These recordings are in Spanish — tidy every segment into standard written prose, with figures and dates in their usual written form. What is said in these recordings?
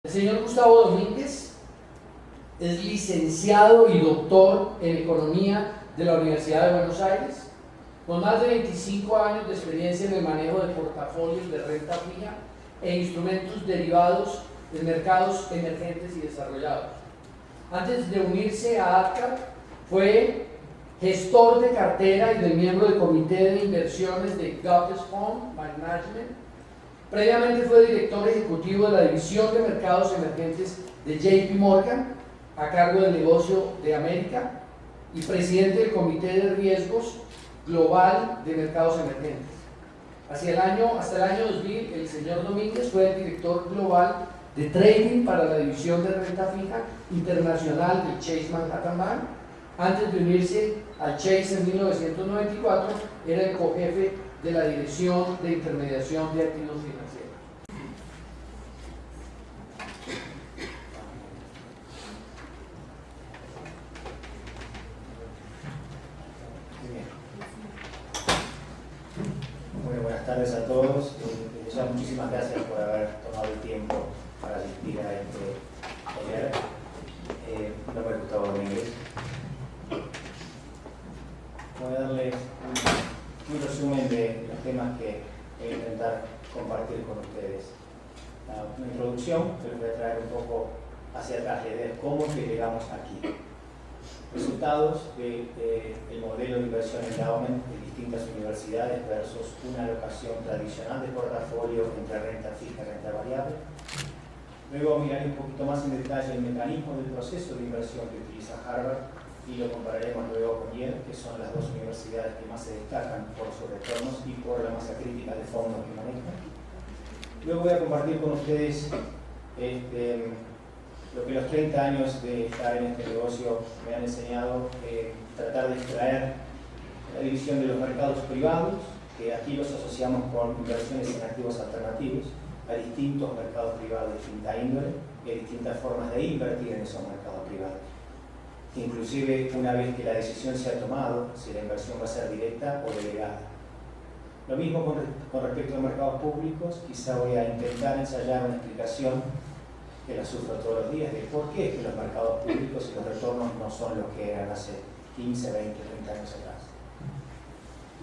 El señor Gustavo Domínguez es licenciado y doctor en Economía de la Universidad de Buenos Aires, con más de 25 años de experiencia en el manejo de portafolios de renta fija e instrumentos derivados de mercados emergentes y desarrollados. Antes de unirse a ADCAP, fue gestor de cartera y del miembro del Comité de Inversiones de Gottes Fund Management. Previamente fue director ejecutivo de la División de Mercados Emergentes de JP Morgan, a cargo del negocio de América, y presidente del Comité de Riesgos Global de Mercados Emergentes. Hasta el año 2000, el señor Domínguez fue el director global de trading para la división de renta fija internacional del Chase Manhattan Bank. Antes de unirse al Chase en 1994, era el cojefe de la Dirección de Intermediación de Activos Financieros. Bueno, buenas tardes a todos. Muchísimas gracias por haber tomado el tiempo para asistir a este taller. Mi nombre es Gustavo Domínguez. Voy a darles un resumen de los temas que voy a intentar compartir con ustedes. Una introducción que les voy a traer un poco hacia atrás, de cómo es que llegamos aquí. Resultados del modelo de inversión endowment de distintas universidades versus una alocación tradicional de portafolio entre renta fija y renta variable. Luego miraré un poquito más en detalle el mecanismo del proceso de inversión que utiliza Harvard y lo compararemos luego con Yale, que son las dos universidades que más se destacan por sus retornos y por la masa crítica de fondos que manejan. Luego voy a compartir con ustedes lo que los 30 años de estar en este negocio me han enseñado, tratar de extraer la división de los mercados privados, que aquí los asociamos con inversiones en activos alternativos, a distintos mercados privados de distinta índole y a distintas formas de invertir en esos mercados privados. Inclusive una vez que la decisión se ha tomado, si la inversión va a ser directa o delegada. Lo mismo con respecto a mercados públicos, quizá voy a intentar ensayar una explicación que la sufro todos los días, de por qué es que los mercados públicos y los retornos no son los que eran hace 15, 20, 30 años atrás.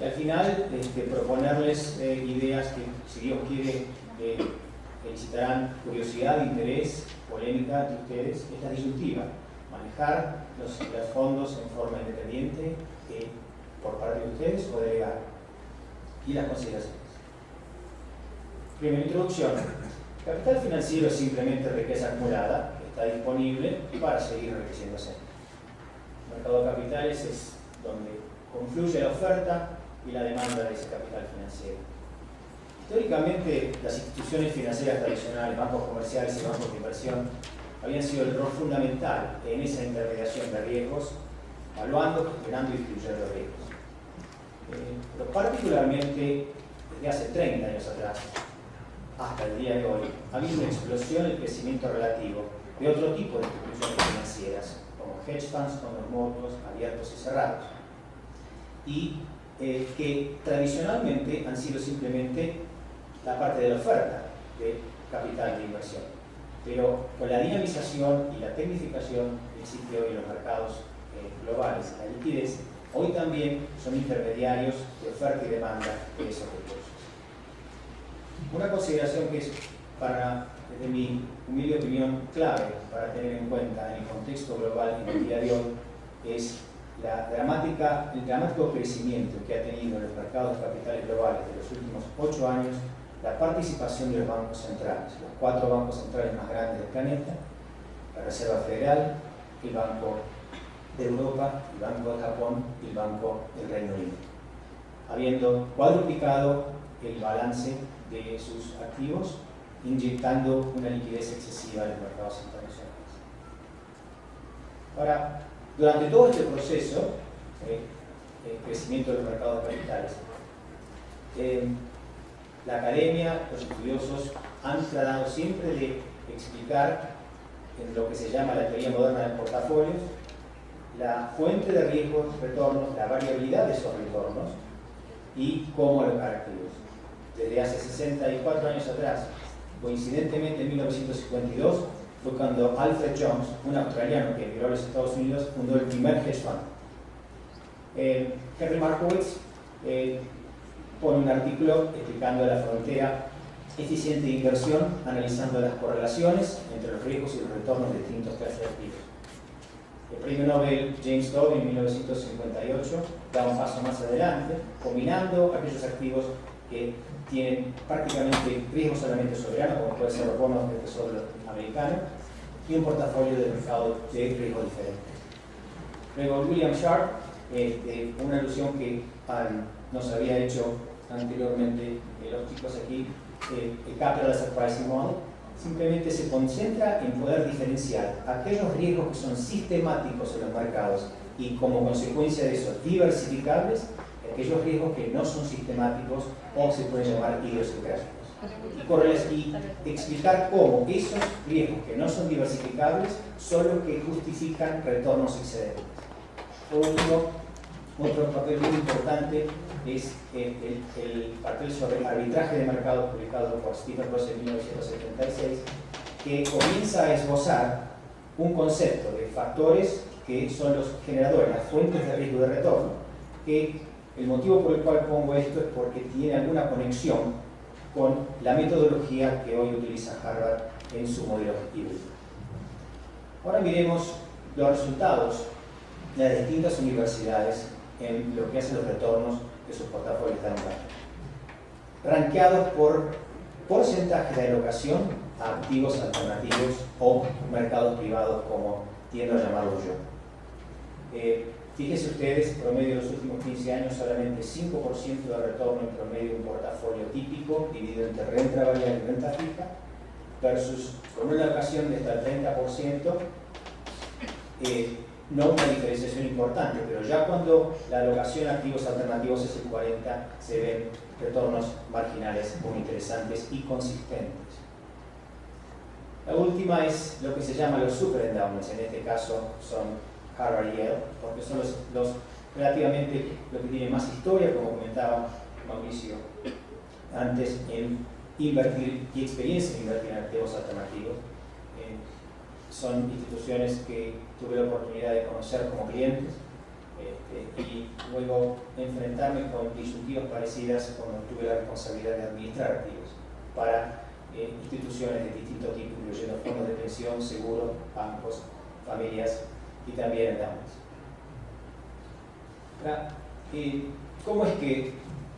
Y al final, proponerles ideas que, si Dios quiere, elicitarán curiosidad, interés, polémica de ustedes. Esta disyuntiva, manejar los fondos en forma independiente por parte de ustedes o delegar. Y las consideraciones. Primera introducción. Capital financiero es simplemente riqueza acumulada que está disponible para seguir enriqueciéndose. El mercado de capitales es donde confluye la oferta y la demanda de ese capital financiero. Históricamente, las instituciones financieras tradicionales, bancos comerciales y bancos de inversión, habían sido el rol fundamental en esa intermediación de riesgos, evaluando, gestionando y distribuyendo los riesgos. Pero particularmente, desde hace 30 años atrás, hasta el día de hoy, ha habido una explosión en el crecimiento relativo de otro tipo de instituciones financieras, como hedge funds, fondos mutuos, abiertos y cerrados, y que tradicionalmente han sido simplemente la parte de la oferta de capital de inversión. Pero con la dinamización y la tecnificación que existe hoy en los mercados globales, la liquidez, hoy también son intermediarios de oferta y demanda de esos recursos. Una consideración que es, desde mi humilde opinión, clave para tener en cuenta en el contexto global en el día de hoy es el dramático crecimiento que ha tenido en los mercados de capitales globales de los últimos 8 años la participación de los bancos centrales, los 4 bancos centrales más grandes del planeta, la Reserva Federal, el Banco de Europa, el Banco de Japón y el Banco del Reino Unido, habiendo cuadruplicado el balance de sus activos, inyectando una liquidez excesiva en los mercados internacionales. Ahora, durante todo este proceso, el crecimiento de los mercados de capitales, la academia, los estudiosos han tratado siempre de explicar en lo que se llama la teoría moderna de portafolios la fuente de riesgos, retornos, la variabilidad de esos retornos y cómo los caracterizan. Desde hace 64 años atrás, Coincidentemente, en 1952 fue cuando Alfred Jones, un australiano que emigró a los Estados Unidos, fundó el primer hedge fund. Henry Markowitz pone un artículo explicando la frontera eficiente de inversión, analizando las correlaciones entre los riesgos y los retornos de distintos clases de activos. El premio Nobel James Dobbie en 1958 da un paso más adelante, combinando aquellos activos que tienen prácticamente riesgo solamente soberano, como puede ser los bonos del Tesoro americano, y un portafolio de mercado de riesgo diferente. Luego William Sharpe, una alusión que nos había hecho anteriormente los chicos aquí, el Capital Asset Pricing Model, simplemente se concentra en poder diferenciar aquellos riesgos que son sistemáticos en los mercados y como consecuencia de eso diversificables, aquellos riesgos que no son sistemáticos o se pueden llamar idiosincráticos. Y explicar cómo esos riesgos que no son diversificables son los que justifican retornos excedentes. Por último, otro papel muy importante es el papel sobre arbitraje de mercado publicado por Stephen Ross en 1976, que comienza a esbozar un concepto de factores que son los generadores, las fuentes de riesgo de retorno, que el motivo por el cual pongo esto es porque tiene alguna conexión con la metodología que hoy utiliza Harvard en su modelo híbrido. Ahora miremos los resultados de las distintas universidades en lo que hacen los retornos de sus portafolios de mercado, rankeados por porcentaje de alocación a activos alternativos o mercados privados, como tiendo a llamarlos yo. Fíjense ustedes, promedio de los últimos 15 años, solamente 5% de retorno en promedio de un portafolio típico, dividido entre renta variable y renta fija, versus con una alocación de hasta el 30%, no una diferenciación importante, pero ya cuando la alocación a activos alternativos es el 40%, se ven retornos marginales muy interesantes y consistentes. La última es lo que se llama los super endowments, en este caso son Harvard y Yale, porque son los relativamente lo que tiene más historia, como comentaba Mauricio antes, en invertir y experiencia en invertir en activos alternativos. Son instituciones que tuve la oportunidad de conocer como clientes y luego enfrentarme con disyuntivas parecidas cuando tuve la responsabilidad de administrar activos para instituciones de distinto tipo, incluyendo fondos de pensión, seguros, bancos, familias y también endowments. ¿Cómo es que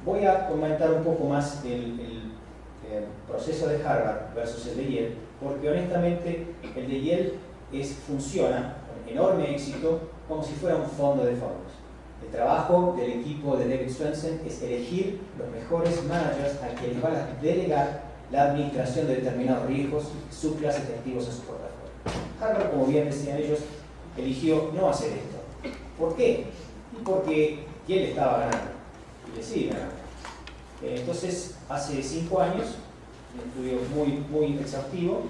voy a comentar un poco más el proceso de Harvard versus el de Yale? Porque honestamente el de Yale funciona con enorme éxito como si fuera un fondo de fondos. El trabajo del equipo de David Swensen es elegir los mejores managers a quienes van a delegar la administración de determinados riesgos y subclases de activos a su portafolio. Harvard, como bien decían ellos, eligió no hacer esto. ¿Por qué? Porque Yale estaba ganando y le sigue ganando. Entonces, hace 5 años, un estudio muy exhaustivo,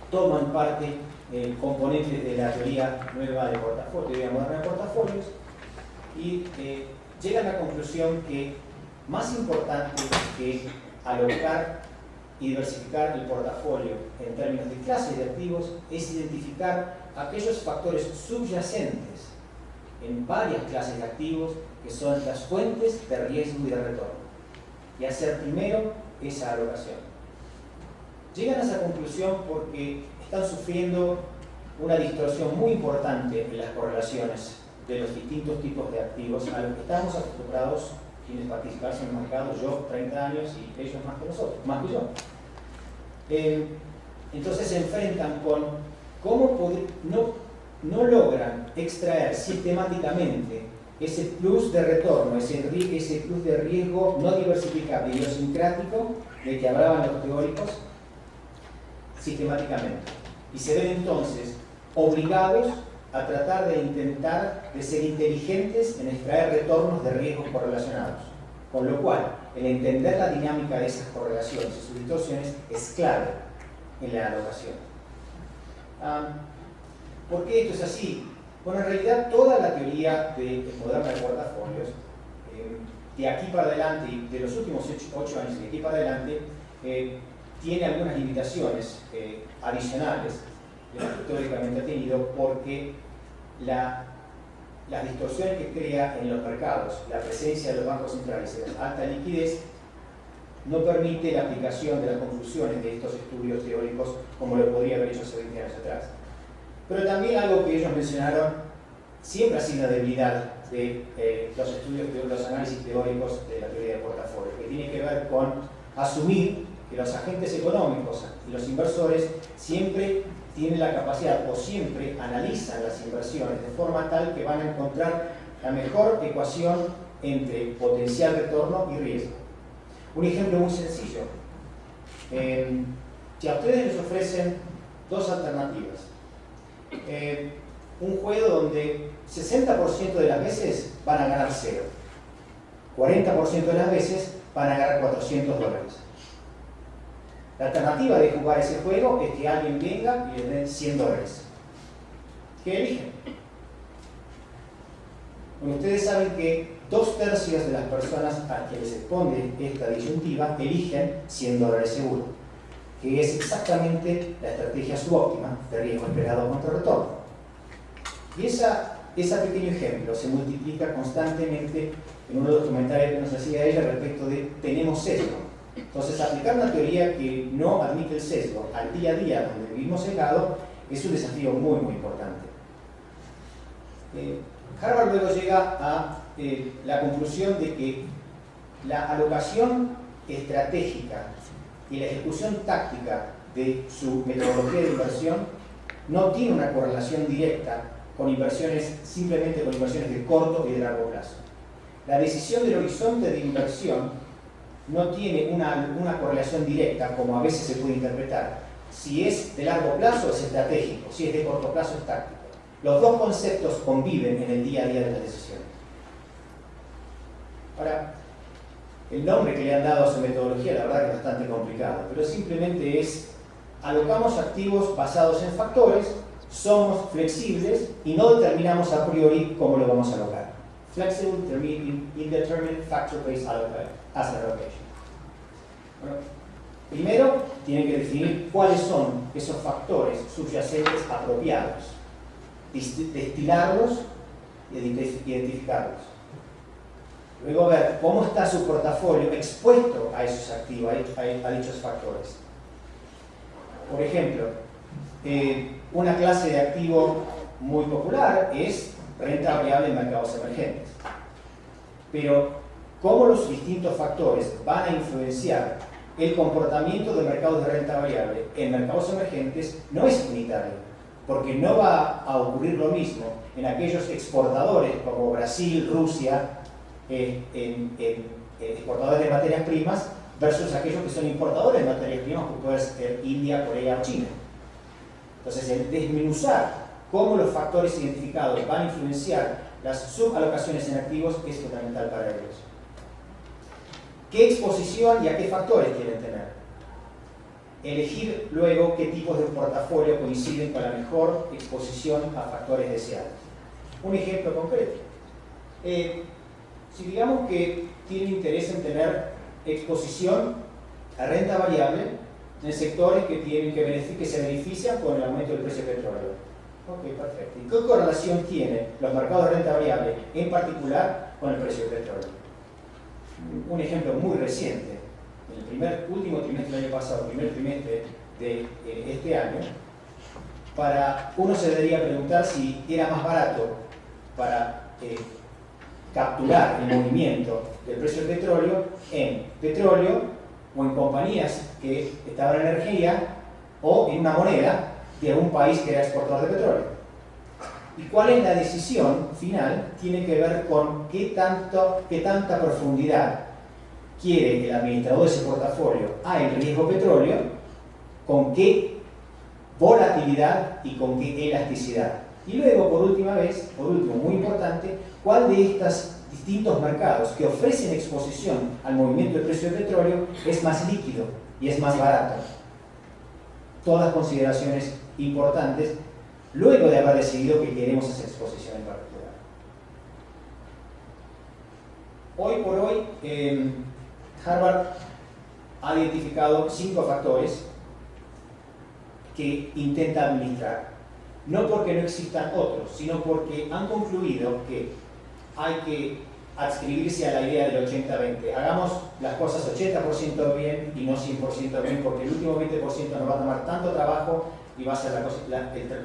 toman parte componentes de la teoría nueva de portafolio, teoría moderna de portafolios, y llegan a la conclusión que más importante que alocar y diversificar el portafolio en términos de clases de activos es identificar aquellos factores subyacentes en varias clases de activos que son las fuentes de riesgo y de retorno, y hacer primero esa alocación. Llegan a esa conclusión porque están sufriendo una distorsión muy importante en las correlaciones de los distintos tipos de activos a los que estamos acostumbrados quienes participamos en el mercado, yo 30 años y ellos más que nosotros, más que yo. Entonces se enfrentan con cómo no logran extraer sistemáticamente ese plus de retorno, ese plus de riesgo no diversificable, idiosincrático, del que hablaban los teóricos, sistemáticamente. Y se ven entonces obligados a tratar de intentar de ser inteligentes en extraer retornos de riesgos correlacionados. Con lo cual, el entender la dinámica de esas correlaciones y sus distorsiones es clave en la alocación. ¿Por qué esto es así? Bueno, en realidad toda la teoría moderna de portafolios, de aquí para adelante, y de los últimos 8 años de aquí para adelante, tiene algunas limitaciones adicionales de las que teóricamente ha tenido, porque las distorsiones que crea en los mercados, la presencia de los bancos centrales y la alta liquidez, no permite la aplicación de las conclusiones de estos estudios teóricos como lo podría haber hecho hace 20 años atrás. Pero también algo que ellos mencionaron, siempre ha sido una debilidad de los estudios, los análisis teóricos de la teoría de portafolio, que tiene que ver con asumir que los agentes económicos y los inversores siempre tienen la capacidad o siempre analizan las inversiones de forma tal que van a encontrar la mejor ecuación entre potencial retorno y riesgo. Un ejemplo muy sencillo. Si a ustedes les ofrecen dos alternativas, un juego donde 60% de las veces van a ganar 0, 40% de las veces van a ganar $400. La alternativa de jugar ese juego es que alguien venga y les den $100. ¿Qué eligen? Bueno, ustedes saben que 2/3 de las personas a quienes se responde esta disyuntiva eligen $100 seguro, que es exactamente la estrategia subóptima de riesgo esperado contra retorno. Y ese pequeño ejemplo se multiplica constantemente en uno de los comentarios que nos hacía ella respecto de tenemos sesgo. Entonces, aplicar una teoría que no admite el sesgo al día a día donde vivimos sesgado es un desafío muy, muy importante. Harvard luego llega a la conclusión de que la alocación estratégica y la ejecución táctica de su metodología de inversión no tiene una correlación directa con inversiones, simplemente con inversiones de corto y de largo plazo. La decisión del horizonte de inversión no tiene una correlación directa, como a veces se puede interpretar. Si es de largo plazo es estratégico, si es de corto plazo es táctico. Los dos conceptos conviven en el día a día de las decisiones. Ahora, el nombre que le han dado a su metodología la verdad que es bastante complicado, pero simplemente es: alocamos activos basados en factores, somos flexibles y no determinamos a priori cómo lo vamos a alocar. Flexible, indeterminate, factor-based asset allocation. Bueno, primero tienen que definir cuáles son esos factores subyacentes apropiados, destilarlos y identificarlos. Luego ver cómo está su portafolio expuesto a esos activos, a dichos factores. Por ejemplo, una clase de activo muy popular es renta variable en mercados emergentes. Pero cómo los distintos factores van a influenciar el comportamiento de mercados de renta variable en mercados emergentes no es unitario, porque no va a ocurrir lo mismo en aquellos exportadores como Brasil, Rusia, exportadores de materias primas, versus aquellos que son importadores de materias primas, como puede ser India, Corea o China. Entonces, el desmenuzar cómo los factores identificados van a influenciar las subalocaciones en activos es fundamental para ellos. ¿Qué exposición y a qué factores quieren tener? Elegir luego qué tipos de portafolio coinciden con la mejor exposición a factores deseados. Un ejemplo concreto. Si digamos que tienen interés en tener exposición a renta variable en sectores que se benefician con el aumento del precio del petróleo. Ok, perfecto. ¿Y qué correlación tienen los mercados de renta variable, en particular, con el precio del petróleo? Un ejemplo muy reciente. En el último trimestre del año pasado, primer trimestre de este año, uno se debería preguntar si era más barato para capturar el movimiento del precio del petróleo en petróleo o en compañías que estaban en energía o en una moneda de algún país que era exportador de petróleo. ¿Y cuál es la decisión final? Tiene que ver con qué tanta profundidad quiere el administrador de ese portafolio a el riesgo petróleo, con qué volatilidad y con qué elasticidad. Y luego, por último, muy importante, cuál de estos distintos mercados que ofrecen exposición al movimiento del precio del petróleo es más líquido y es más barato. Todas consideraciones importantes luego de haber decidido que queremos esa exposición en particular. Hoy por hoy, Harvard ha identificado 5 factores que intenta administrar. No porque no existan otros, sino porque han concluido que hay que adscribirse a la idea del 80-20. Hagamos las cosas 80% bien y no 100% bien, porque el último 20% nos va a tomar tanto trabajo y va a ser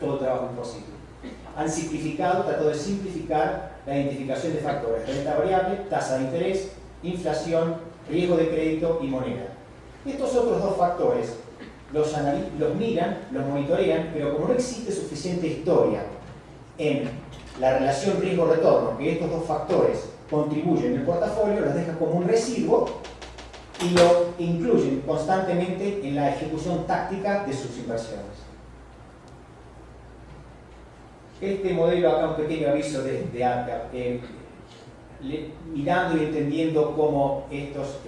todo el trabajo imposible. Han simplificado, tratado de simplificar la identificación de factores: renta variable, tasa de interés, inflación, riesgo de crédito y moneda. Estos otros 2 factores los miran, los monitorean, pero como no existe suficiente historia en la relación riesgo-retorno que estos 2 factores contribuyen en el portafolio, los dejan como un residuo y lo incluyen constantemente en la ejecución táctica de sus inversiones. Este modelo, acá un pequeño aviso de APCA, mirando y entendiendo cómo estos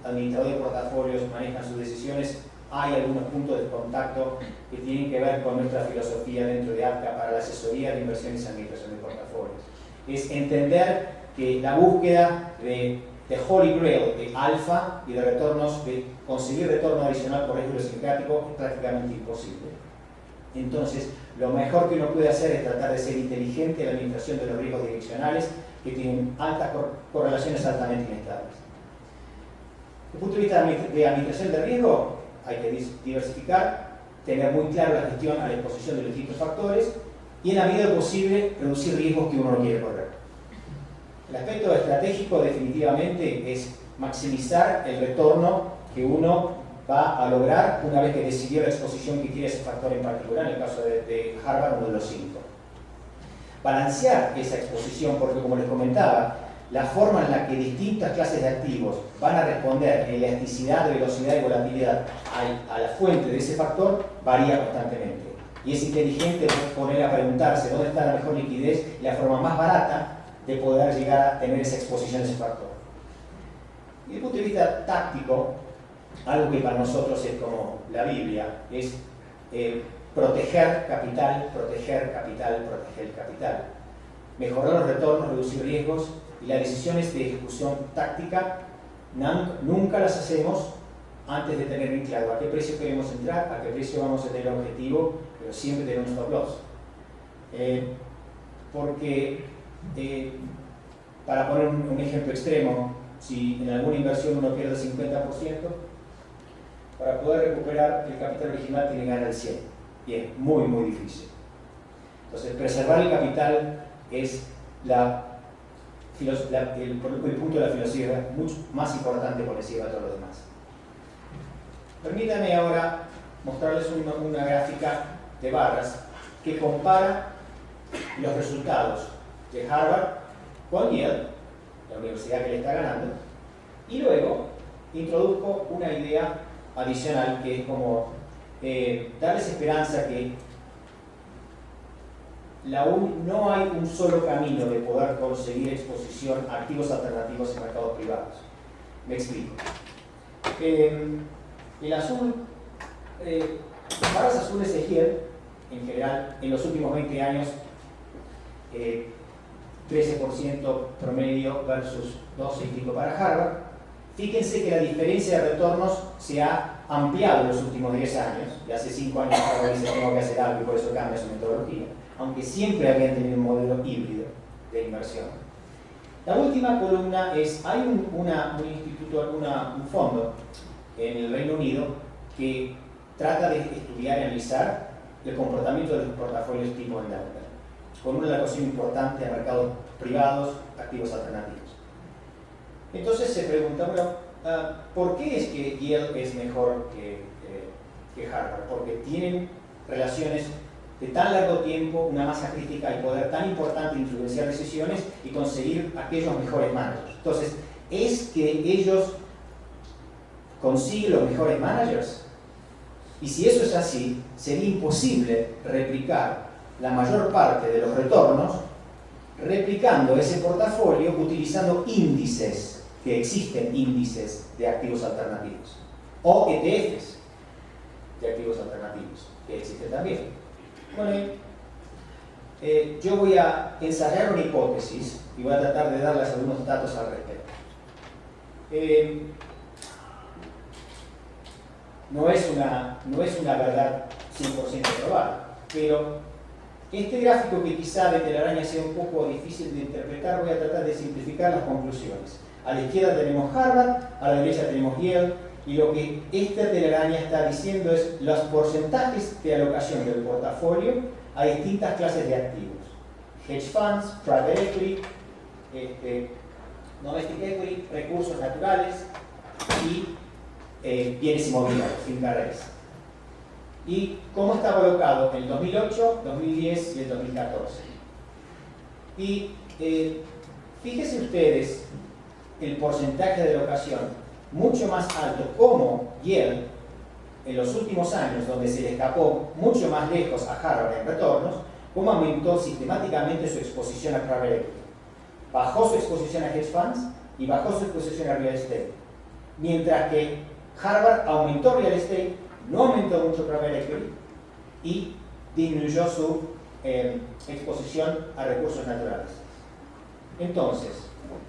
administradores de portafolios manejan sus decisiones, hay algunos puntos de contacto que tienen que ver con nuestra filosofía dentro de APCA para la asesoría de inversiones y administración de portafolios. Es entender que la búsqueda de Holy Grail, de alfa y de retornos, de conseguir retorno adicional por riesgo idiosincrático, es prácticamente imposible. Entonces, lo mejor que uno puede hacer es tratar de ser inteligente en la administración de los riesgos direccionales que tienen altas correlaciones altamente inestables. Desde el punto de vista de administración de riesgo, hay que diversificar, tener muy claro la gestión a la exposición de los distintos factores y, en la medida posible, reducir riesgos que uno no quiere correr. El aspecto estratégico definitivamente es maximizar el retorno que uno va a lograr una vez que decidió la exposición que quiere ese factor en particular, en el caso de Harvard, uno de los 5. Balancear esa exposición, porque como les comentaba, la forma en la que distintas clases de activos van a responder en elasticidad, velocidad y volatilidad a la fuente de ese factor varía constantemente. Y es inteligente poner a preguntarse dónde está la mejor liquidez y la forma más barata de poder llegar a tener esa exposición a ese factor. Y desde el punto de vista táctico, algo que para nosotros es como la Biblia, es proteger capital, proteger capital, proteger capital. Mejorar los retornos, reducir riesgos, y las decisiones de ejecución táctica nunca las hacemos antes de tener bien claro a qué precio queremos entrar, a qué precio vamos a tener el objetivo, pero siempre tenemos un stop loss. Porque, para poner un ejemplo extremo, si en alguna inversión uno pierde el 50%, para poder recuperar el capital original tiene que ganar el 100%. Y es muy, muy difícil. Entonces, preservar el capital es el punto de la filosofía mucho más importante por encima de todos los demás. Permítanme ahora mostrarles una gráfica de barras que compara los resultados de Harvard con Yale, la universidad que le está ganando, y luego introduzco una idea adicional que es como darles esperanza que no hay un solo camino de poder conseguir exposición a activos alternativos en mercados privados. Me explico. El azul, las barras azules de Yale, en general, en los últimos 20 años, 13% promedio versus 12 y pico para Harvard. Fíjense que la diferencia de retornos se ha ampliado en los últimos 10 años. Y hace 5 años Harvard dice tengo que hacer algo y por eso cambia su metodología, aunque siempre habían tenido un modelo híbrido de inversión. La última columna es, hay un fondo en el Reino Unido que trata de estudiar y analizar el comportamiento de los portafolios tipo endowment, con una alocación importante a mercados privados, activos alternativos. Entonces se pregunta, bueno, ¿por qué es que Yale es mejor que Harvard? Porque tienen relaciones de tan largo tiempo, una masa crítica y poder tan importante de influenciar decisiones y conseguir aquellos mejores managers. Entonces, ¿es que ellos consiguen los mejores managers? Y si eso es así, sería imposible replicar la mayor parte de los retornos replicando ese portafolio utilizando índices, que existen índices de activos alternativos, o ETFs de activos alternativos, que existen también. Bueno, yo voy a ensayar una hipótesis y voy a tratar de darles algunos datos al respecto. no es una verdad 100% probada, pero este gráfico, que quizá de telaraña sea un poco difícil de interpretar, voy a tratar de simplificar las conclusiones. A la izquierda tenemos Harvard, a la derecha tenemos Yale, y lo que esta telaraña está diciendo es los porcentajes de alocación del portafolio a distintas clases de activos. Hedge funds, private equity, domestic equity, recursos naturales y bienes inmobiliarios, finca raíz. Y cómo estaba alocado en el 2008, 2010 y el 2014. Y fíjense ustedes el porcentaje de alocación mucho más alto, como Yale en los últimos años, donde se le escapó mucho más lejos a Harvard en retornos, cómo aumentó sistemáticamente su exposición a private equity. Bajó su exposición a hedge funds y bajó su exposición a real estate. Mientras que Harvard aumentó real estate, no aumentó mucho private equity y disminuyó su exposición a recursos naturales. Entonces,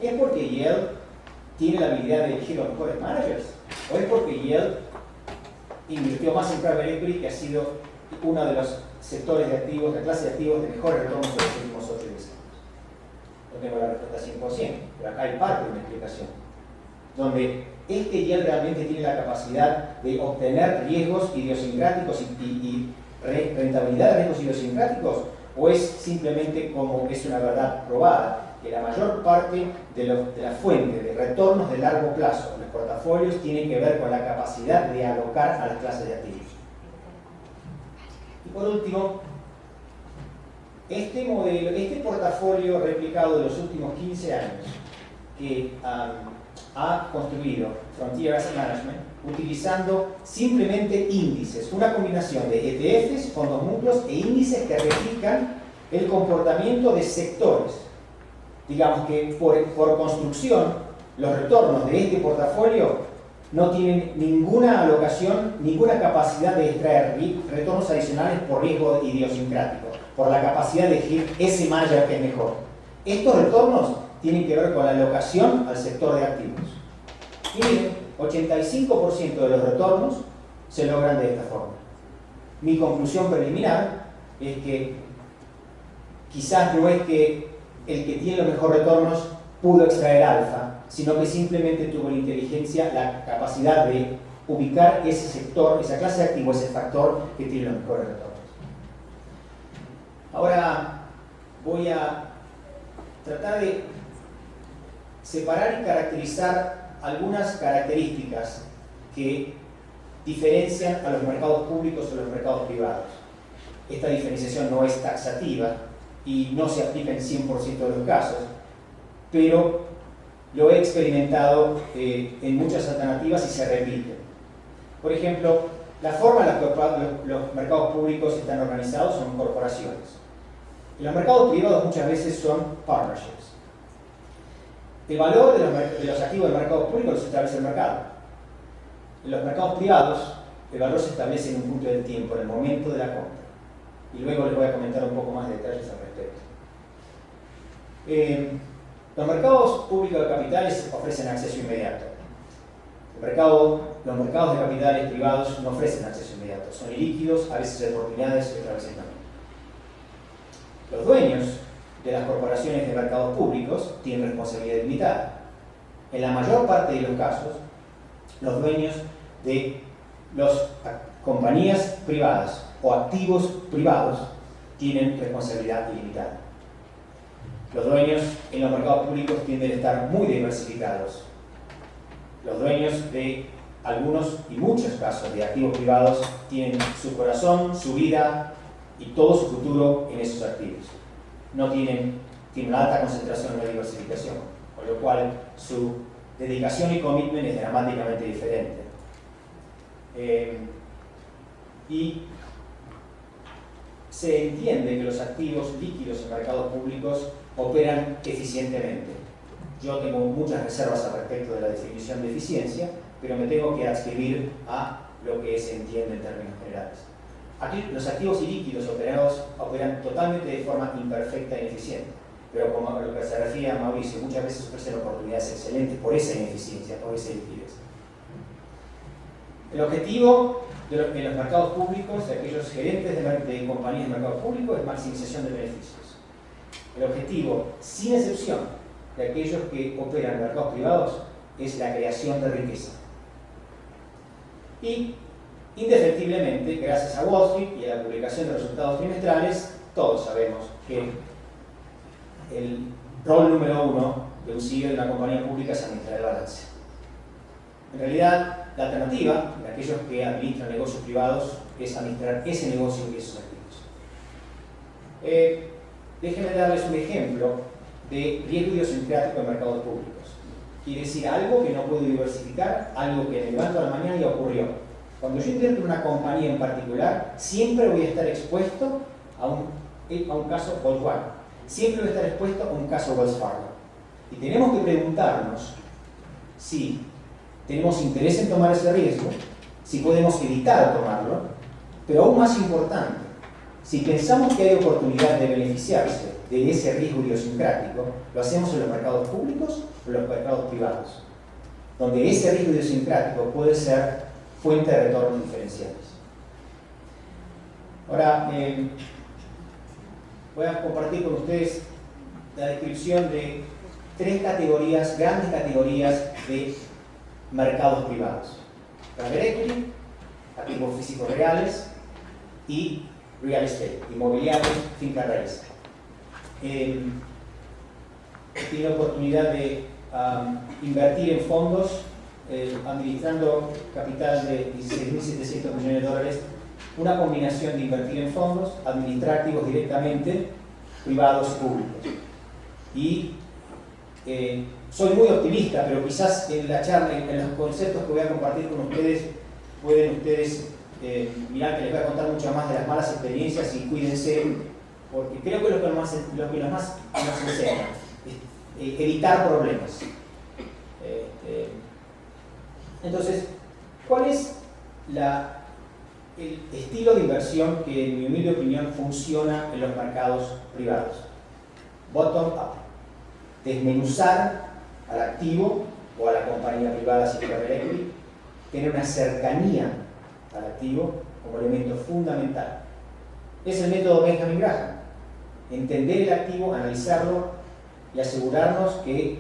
¿es porque Yale tiene la habilidad de elegir los mejores managers? ¿O es porque Yale invirtió más en private equity, que ha sido uno de los sectores de activos, la clase de activos de mejores retornos de los últimos 8 o 10 años? No tengo la respuesta 100%, pero acá hay parte de una explicación. Donde es que Yale realmente tiene la capacidad de obtener riesgos idiosincráticos y rentabilidad de riesgos idiosincráticos, o es simplemente, como es una verdad probada, que la mayor parte de la fuente de retornos de largo plazo en los portafolios tiene que ver con la capacidad de alocar a las clases de activos. Y por último, este modelo, este portafolio replicado de los últimos 15 años que ha construido Frontier Asset Management, utilizando simplemente índices, una combinación de ETFs, fondos mutuos e índices que replican el comportamiento de sectores. Digamos que por construcción, los retornos de este portafolio no tienen ninguna alocación, ninguna capacidad de extraer retornos adicionales por riesgo idiosincrático, por la capacidad de elegir ese manager que es mejor. Estos retornos tienen que ver con la alocación al sector de activos. Y miren, 85% de los retornos se logran de esta forma. Mi conclusión preliminar es que quizás no es que el que tiene los mejores retornos pudo extraer alfa, sino que simplemente tuvo la inteligencia, la capacidad de ubicar ese sector, esa clase de activo, ese factor que tiene los mejores retornos. Ahora voy a tratar de separar y caracterizar algunas características que diferencian a los mercados públicos o los mercados privados. Esta diferenciación no es taxativa y no se aplica en 100% de los casos, pero lo he experimentado en muchas alternativas y se repite. Por ejemplo, la forma en la que los mercados públicos están organizados son corporaciones. Y los mercados privados muchas veces son partnerships. El valor de los activos del mercado público los establece el mercado. En los mercados privados, el valor se establece en un punto del tiempo, en el momento de la compra. Y luego les voy a comentar un poco más de detalles al respecto. Los mercados públicos de capitales ofrecen acceso inmediato. Los mercados de capitales privados no ofrecen acceso inmediato. Son ilíquidos, a veces hay oportunidades y otras veces no. Los dueños de las corporaciones de mercados públicos tienen responsabilidad limitada. En la mayor parte de los casos, los dueños de las compañías privadas o activos privados tienen responsabilidad ilimitada. Los dueños en los mercados públicos tienden a estar muy diversificados. Los dueños de algunos y muchos casos de activos privados tienen su corazón, su vida y todo su futuro en esos activos. Tienen una alta concentración en la diversificación, con lo cual su dedicación y commitment es dramáticamente diferente. Y se entiende que los activos líquidos en mercados públicos operan eficientemente. Yo tengo muchas reservas al respecto de la definición de eficiencia, pero me tengo que adscribir a lo que se entiende en términos generales. Aquí los activos ilíquidos operan totalmente de forma imperfecta e ineficiente, pero como a lo que se refiere a Mauricio, muchas veces ofrecen oportunidades excelentes por esa ineficiencia, por esa liquidez. El objetivo en los mercados públicos, de aquellos gerentes de compañías de mercado público, es maximización de beneficios. El objetivo, sin excepción, de aquellos que operan en mercados privados es la creación de riqueza. Y, indefectiblemente, gracias a Wall Street y a la publicación de resultados trimestrales, todos sabemos que el rol número uno de un CEO de una compañía pública es administrar el balance. En realidad, la alternativa de aquellos que administran negocios privados es administrar ese negocio y esos activos. Déjenme darles un ejemplo de riesgo idiosincrático en mercados públicos. Quiere decir algo que no puedo diversificar, algo que me levanto a la mañana y ocurrió. Cuando yo invierto en una compañía en particular, siempre voy a estar expuesto a un caso Volkswagen. Siempre voy a estar expuesto a un caso Wells Fargo. Y tenemos que preguntarnos si tenemos interés en tomar ese riesgo, si podemos evitar tomarlo, pero aún más importante, si pensamos que hay oportunidad de beneficiarse de ese riesgo idiosincrático, ¿lo hacemos en los mercados públicos o en los mercados privados? Donde ese riesgo idiosincrático puede ser fuente de retornos diferenciales. Ahora, voy a compartir con ustedes la descripción de tres categorías, grandes categorías de mercados privados: private equity, activos físicos reales y real estate, inmobiliario, finca raíz. Tiene la oportunidad de invertir en fondos administrando capital de 16.700 millones de dólares, una combinación de invertir en fondos, administrar activos directamente, privados y públicos. Y soy muy optimista, pero quizás en la charla, en los conceptos que voy a compartir con ustedes, pueden ustedes mirar que les voy a contar mucho más de las malas experiencias y cuídense, porque creo que lo que más nos enseña es evitar problemas. Entonces, ¿cuál es el estilo de inversión que, en mi humilde opinión, funciona en los mercados privados? Bottom up. Desmenuzar al activo o a la compañía privada, si private equity, tener una cercanía al activo como elemento fundamental. Es el método Benjamin Graham. Entender el activo, analizarlo y asegurarnos que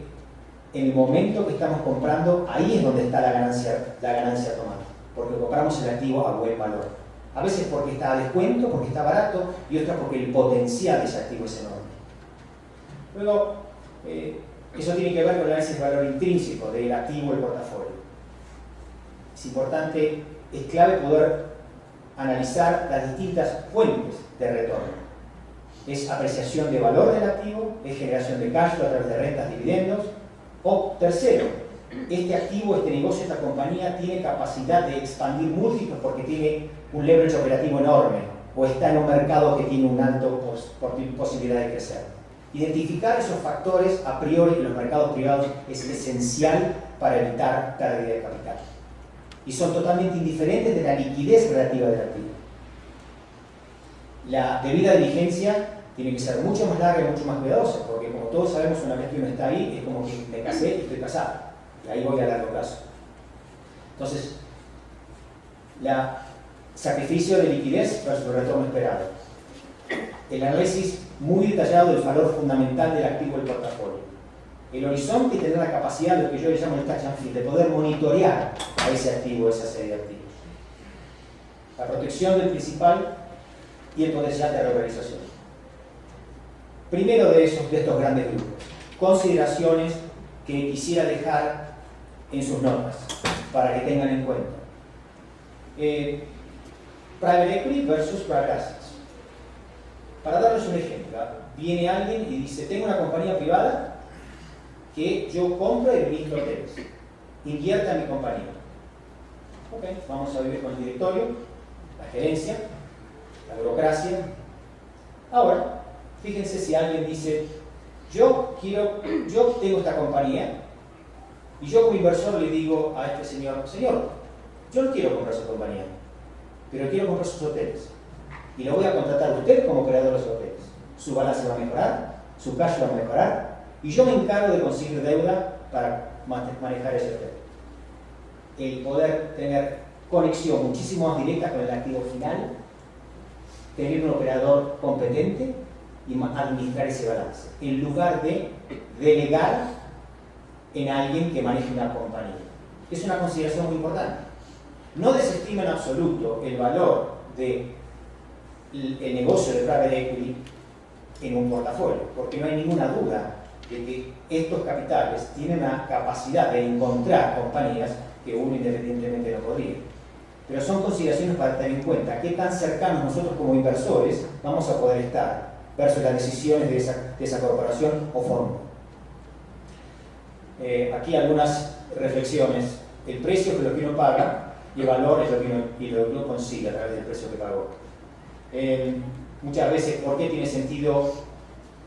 en el momento que estamos comprando, ahí es donde está la ganancia tomada, porque compramos el activo a buen valor. A veces porque está a descuento, porque está barato, y otras porque el potencial de ese activo es enorme. Luego, eso tiene que ver con el análisis de valor intrínseco del activo del portafolio. Es importante, es clave poder analizar las distintas fuentes de retorno. Es apreciación de valor del activo, es generación de cash flow a través de rentas, dividendos, o tercero, este activo, este negocio, esta compañía tiene capacidad de expandir múltiplos porque tiene un leverage operativo enorme o está en un mercado que tiene una alta posibilidad de crecer. Identificar esos factores a priori en los mercados privados es esencial para evitar pérdida de capital. Y son totalmente indiferentes de la liquidez relativa del activo. La debida diligencia tiene que ser mucho más larga y mucho más cuidadosa, porque como todos sabemos, una vez que uno está ahí, es como que me casé y estoy casado. Y ahí voy a largo plazo. Entonces, sacrificio de liquidez versus el retorno esperado. El análisis muy detallado del valor fundamental del activo del portafolio. El horizonte y tener la capacidad de lo que yo le llamo el catch and fill, de poder monitorear a ese activo, esa serie de activos. La protección del principal y el potencial de revalorización. Primero de estos grandes grupos, consideraciones que quisiera dejar en sus notas para que tengan en cuenta. Private equity versus private assets. Para darles un ejemplo, viene alguien y dice: tengo una compañía privada que yo compro y administro hoteles. Invierta en mi compañía. Ok, vamos a vivir con el directorio, la gerencia, la burocracia. Ahora, fíjense si alguien dice: yo tengo esta compañía y yo como inversor le digo a este señor: señor, yo no quiero comprar su compañía, pero quiero comprar sus hoteles. Y lo voy a contratar a usted como creador de los hoteles. Su balance va a mejorar, su cash va a mejorar, y yo me encargo de conseguir deuda para manejar ese hotel. El poder tener conexión muchísimo más directa con el activo final, tener un operador competente y administrar ese balance, en lugar de delegar en alguien que maneje una compañía. Es una consideración muy importante. No desestima en absoluto el valor del negocio de private equity en un portafolio, porque no hay ninguna duda de que estos capitales tienen la capacidad de encontrar compañías que uno independientemente no podría. Pero son consideraciones para tener en cuenta qué tan cercanos nosotros como inversores vamos a poder estar versus las decisiones de esa corporación o fondo. Aquí algunas reflexiones. El precio que lo que uno paga y el valor es lo que uno consigue a través del precio que pagó. Muchas veces, ¿por qué tiene sentido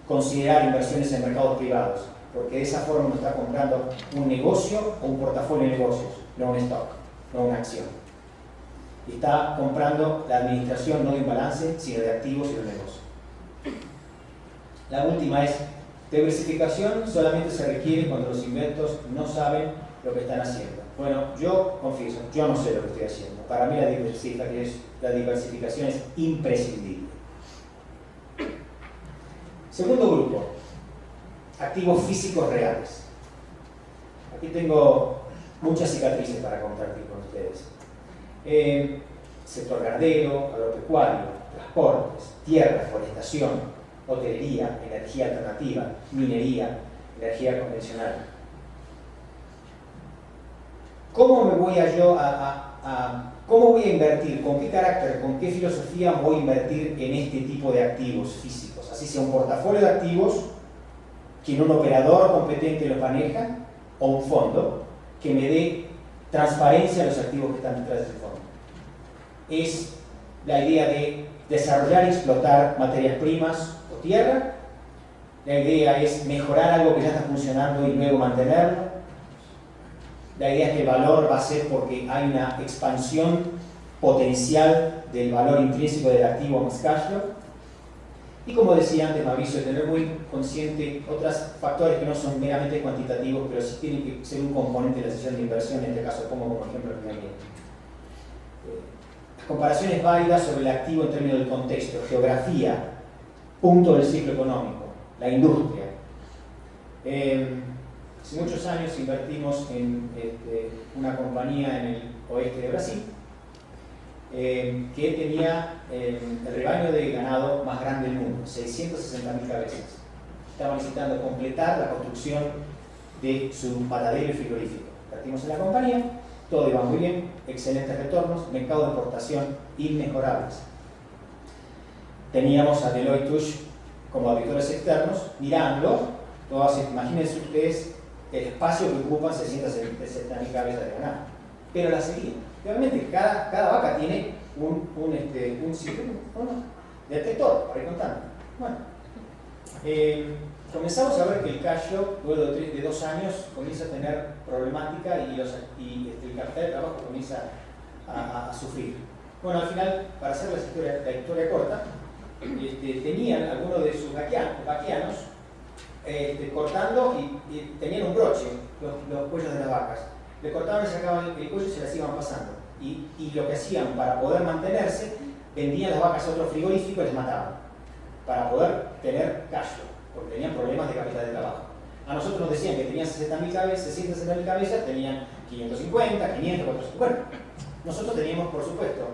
considerar inversiones en mercados privados? Porque de esa forma uno está comprando un negocio o un portafolio de negocios, no un stock, no una acción. Y está comprando la administración no de un balance, sino de activos y de un negocio. La última es, diversificación solamente se requiere cuando los inventos no saben lo que están haciendo. Bueno, yo confieso, yo no sé lo que estoy haciendo. Para mí la diversificación es imprescindible. Segundo grupo, activos físicos reales. Aquí tengo muchas cicatrices para compartir con ustedes. Sector ganadero, agropecuario, transportes, tierra, forestación, hotelería, energía alternativa, minería, energía convencional. ¿Cómo me voy cómo voy a invertir? ¿Con qué carácter, con qué filosofía voy a invertir en este tipo de activos físicos? Así sea un portafolio de activos que un operador competente los maneja o un fondo que me dé transparencia a los activos que están detrás de ese fondo. Es la idea de desarrollar y explotar materias primas o tierra. La idea es mejorar algo que ya está funcionando y luego mantenerlo. La idea es que el valor va a ser porque hay una expansión potencial del valor intrínseco del activo más cash flow. Y como decía antes, me aviso de tener muy consciente otros factores que no son meramente cuantitativos, pero sí tienen que ser un componente de la decisión de inversión, en este caso como ejemplo el financiero. Las comparaciones válidas sobre el activo en términos del contexto, geografía, punto del ciclo económico, la industria. Hace muchos años invertimos en una compañía en el oeste de Brasil que tenía el rebaño de ganado más grande del mundo, 660.000 cabezas. Estaban necesitando completar la construcción de su matadero y frigorífico. Invertimos en la compañía, todo iba muy bien, excelentes retornos, mercado de exportación inmejorables. Teníamos a Deloitte Touche como auditores externos mirando, imagínense ustedes el espacio que ocupan 660.000 cabezas de ganado, pero la seguían. Obviamente cada vaca tiene un sistema detector para ir contando. Bueno, comenzamos a ver que el cash flow luego de 2 años comienza a tener problemática y el capital de trabajo comienza a sufrir. Bueno, al final, para hacer la historia corta, tenían algunos de sus vaquianos cortando y tenían un broche, los cuellos de las vacas. Le cortaban y sacaban el cuello y se las iban pasando. Y lo que hacían para poder mantenerse, vendían las vacas a otro frigorífico y les mataban. Para poder tener cash flow, porque tenían problemas de capital de trabajo. A nosotros nos decían que tenían 660.000 cabezas, tenían 550, 500, 400. Bueno, nosotros teníamos, por supuesto,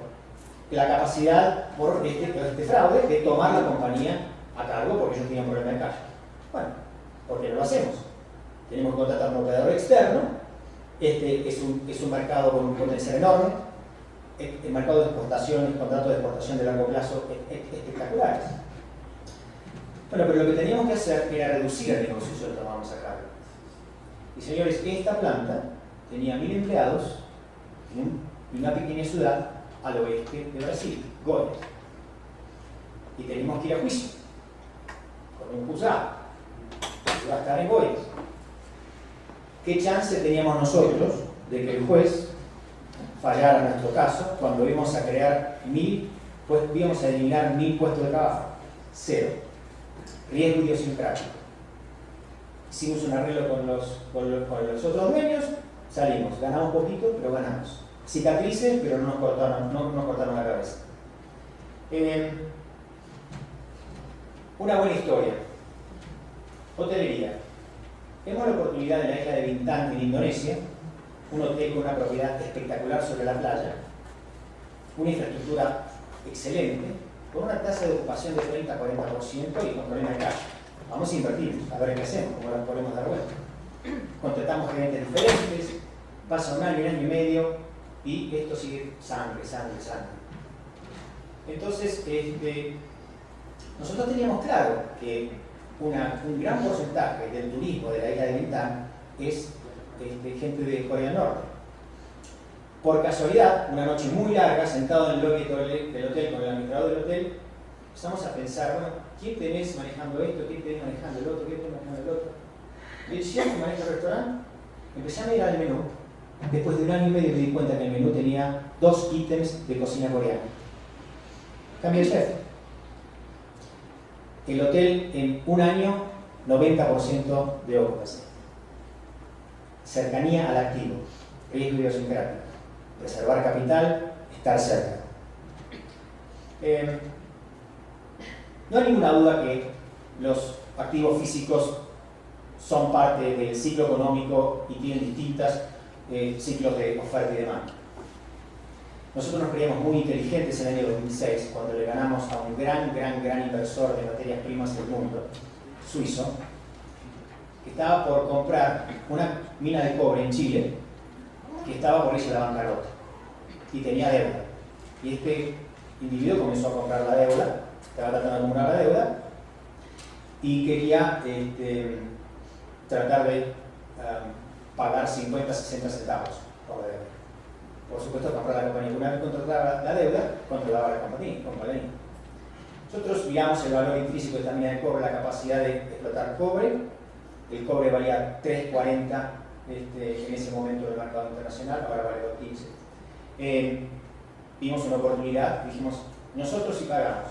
la capacidad por este fraude de tomar la compañía a cargo porque ellos tenían problemas de cash flow. Bueno, ¿por qué no lo hacemos? Tenemos que contratar a un operador externo. Es un mercado con un potencial enorme. El mercado de exportación, el contrato de exportación de largo plazo espectaculares. Bueno, pero lo que teníamos que hacer era reducir el negocio si lo tomábamos a cargo. Y señores, esta planta tenía 1000 empleados en una pequeña ciudad al oeste de Brasil, Goiás. Y teníamos que ir a juicio con un juzgado. Iba a estar en Goiás. ¿Qué chance teníamos nosotros de que el juez fallara nuestro caso cuando íbamos a crear íbamos a eliminar 1000 puestos de trabajo? 0. Riesgo idiosincrático. Hicimos un arreglo con los otros dueños, salimos, ganamos poquito, pero ganamos. cicatrices, pero no nos cortaron la cabeza. Una buena historia. Hotelería. Tenemos la oportunidad en la isla de Bintang, en Indonesia, un hotel con una propiedad espectacular sobre la playa, una infraestructura excelente, con una tasa de ocupación de 30-40% y con problema de cash. Vamos a invertir, a ver qué hacemos, cómo las podemos dar vuelta. Contratamos gerentes diferentes, pasa un año y medio, y esto sigue sangre. Entonces, nosotros teníamos claro que un gran porcentaje del turismo de la isla de Bintang es gente de Corea del Norte. Por casualidad, una noche muy larga, sentado en el lobby del hotel con el administrador del hotel, empezamos a pensar, bueno, ¿quién tenés manejando esto? ¿Quién tenés manejando el otro? ¿Quién tenés manejando el otro? Y el chef que maneja el restaurante, empecé a mirar el menú. Después de un año y medio me di cuenta que el menú tenía 2 ítems de cocina coreana. Cambié el chef. El hotel en un año, 90% de ocupación. Cercanía al activo, riesgo idiosincrático, preservar capital, estar cerca. No hay ninguna duda que los activos físicos son parte del ciclo económico y tienen distintos ciclos de oferta y demanda. Nosotros nos creíamos muy inteligentes en el año 2006 cuando le ganamos a un gran inversor de materias primas del mundo, suizo, que estaba por comprar una mina de cobre en Chile que estaba por irse a la bancarrota y tenía deuda. Y este individuo comenzó a comprar la deuda, estaba tratando de acumular la deuda y quería tratar de pagar 50-60 centavos por la deuda. Por supuesto, comprar la compañía. Una vez contrataba la deuda, controlaba la compañía. Nosotros miramos el valor intrínseco de esta mina de cobre, la capacidad de explotar cobre. El cobre valía 3.40 en ese momento del mercado internacional, ahora vale 2.15. Vimos una oportunidad, dijimos, nosotros si pagamos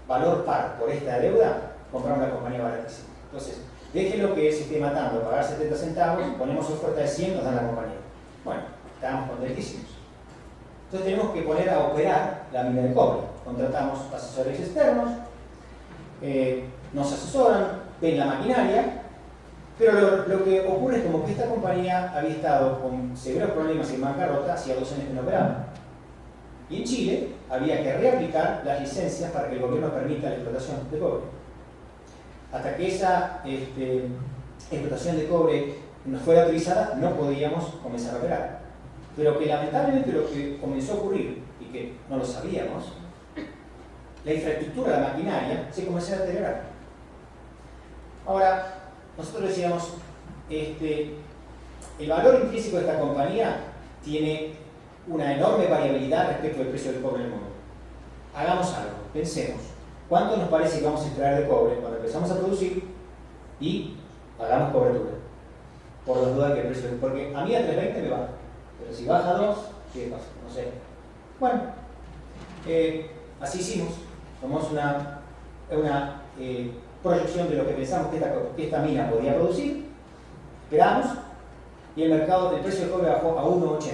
valor par por esta deuda, compramos la compañía baratísima. Entonces, déjenlo que se esté matando, pagar 70 centavos, ponemos oferta de 100, nos dan la compañía. Bueno, estábamos contentísimos. Entonces tenemos que poner a operar la mina de cobre. Contratamos asesores externos, nos asesoran, ven la maquinaria, pero lo que ocurre es como que esta compañía había estado con severos problemas en bancarrota hacía 2 años que no operaba. Y en Chile había que reaplicar las licencias para que el gobierno permita la explotación de cobre. Hasta que esa explotación de cobre no fuera utilizada, no podíamos comenzar a operar. Pero que lamentablemente lo que comenzó a ocurrir, y que no lo sabíamos, la infraestructura, la maquinaria, se comenzó a deteriorar. Ahora, nosotros decíamos, el valor intrínseco de esta compañía tiene una enorme variabilidad respecto del precio del cobre en el mundo. Hagamos algo, pensemos, ¿cuánto nos parece que vamos a extraer de cobre cuando empezamos a producir? Y hagamos cobertura. Por las dudas que el precio, porque a mí a 3.20 me baja. Pero si baja a 2, ¿qué pasa? No sé. Bueno, así hicimos. Tomamos una proyección de lo que pensamos que esta mina podía producir. Esperamos y el precio del cobre bajó a 1.80.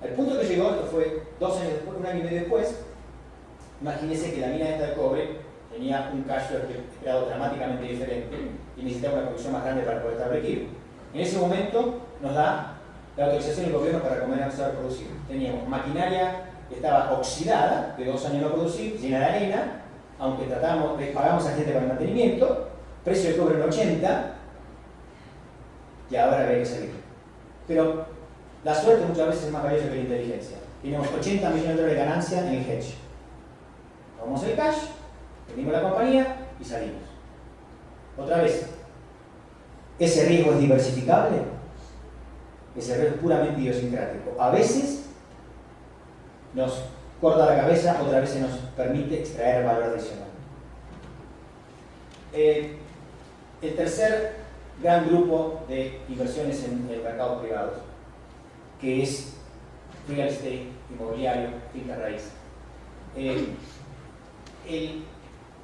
El punto que llegó, esto fue 2 años después, un año y medio después. Imagínense que la mina esta de cobre tenía un cash flow esperado dramáticamente diferente y necesitaba una producción más grande para poder estar break-even. En ese momento nos da la autorización del gobierno para comenzar a producir. Teníamos maquinaria que estaba oxidada, de 2 años no producir, llena de arena, aunque pagamos a gente para el mantenimiento, precio del cobre en 80, y ahora había que salir. Pero la suerte muchas veces es más valiosa que la inteligencia. Tenemos 80 millones de dólares de ganancia en el hedge. Tomamos el cash, vendimos la compañía y salimos. Otra vez, ¿ese riesgo es diversificable? Ese riesgo es puramente idiosincrático. A veces nos corta la cabeza, otras veces nos permite extraer valor adicional. El tercer gran grupo de inversiones en el mercado privado, que es real estate, inmobiliario, finca raíz. El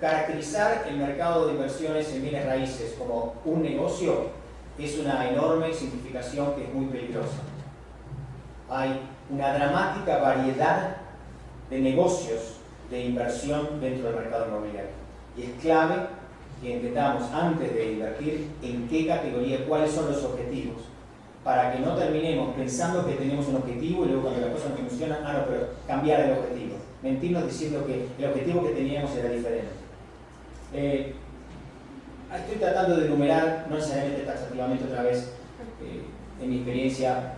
caracterizar el mercado de inversiones en bienes raíces como un negocio es una enorme simplificación que es muy peligrosa. Hay una dramática variedad de negocios de inversión dentro del mercado inmobiliario. Y es clave que entendamos antes de invertir en qué categoría, cuáles son los objetivos, para que no terminemos pensando que tenemos un objetivo y luego cuando las cosas no funcionan, no, pero cambiar el objetivo. Mentirnos diciendo que el objetivo que teníamos era diferente. Estoy tratando de enumerar, no necesariamente taxativamente otra vez, en mi experiencia,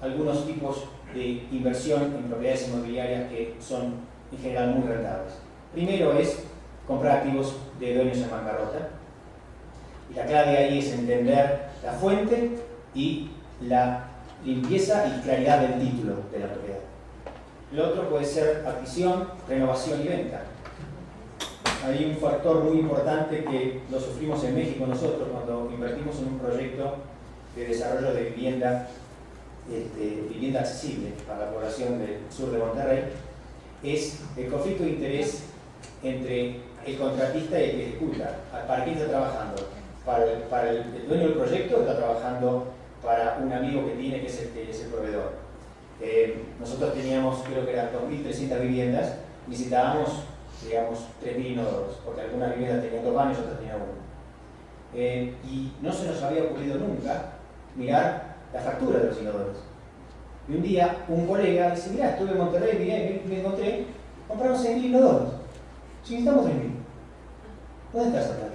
algunos tipos de inversión en propiedades inmobiliarias que son en general muy rentables. Primero es comprar activos de dueños en bancarrota. Y la clave ahí es entender la fuente y la limpieza y claridad del título de la propiedad. Lo otro puede ser adquisición, renovación y venta. Hay un factor muy importante que lo sufrimos en México nosotros cuando invertimos en un proyecto de desarrollo de vivienda accesible para la población del sur de Monterrey, es el conflicto de interés entre el contratista y el que ejecuta. ¿Para quién está trabajando? Para el dueño del proyecto, está trabajando para un amigo que tiene, que es el proveedor. Nosotros teníamos, creo que eran 2.300 viviendas, necesitábamos, digamos, 3.000 inodoros, porque algunas viviendas tenían 2 baños, otras tenían 1. Y no se nos había ocurrido nunca mirar la factura de los inodoros. Y un día un colega dice, mira, estuve en Monterrey, miré, me encontré, compramos 6.000 inodoros. Si necesitamos 3.000. ¿Dónde está esa plata?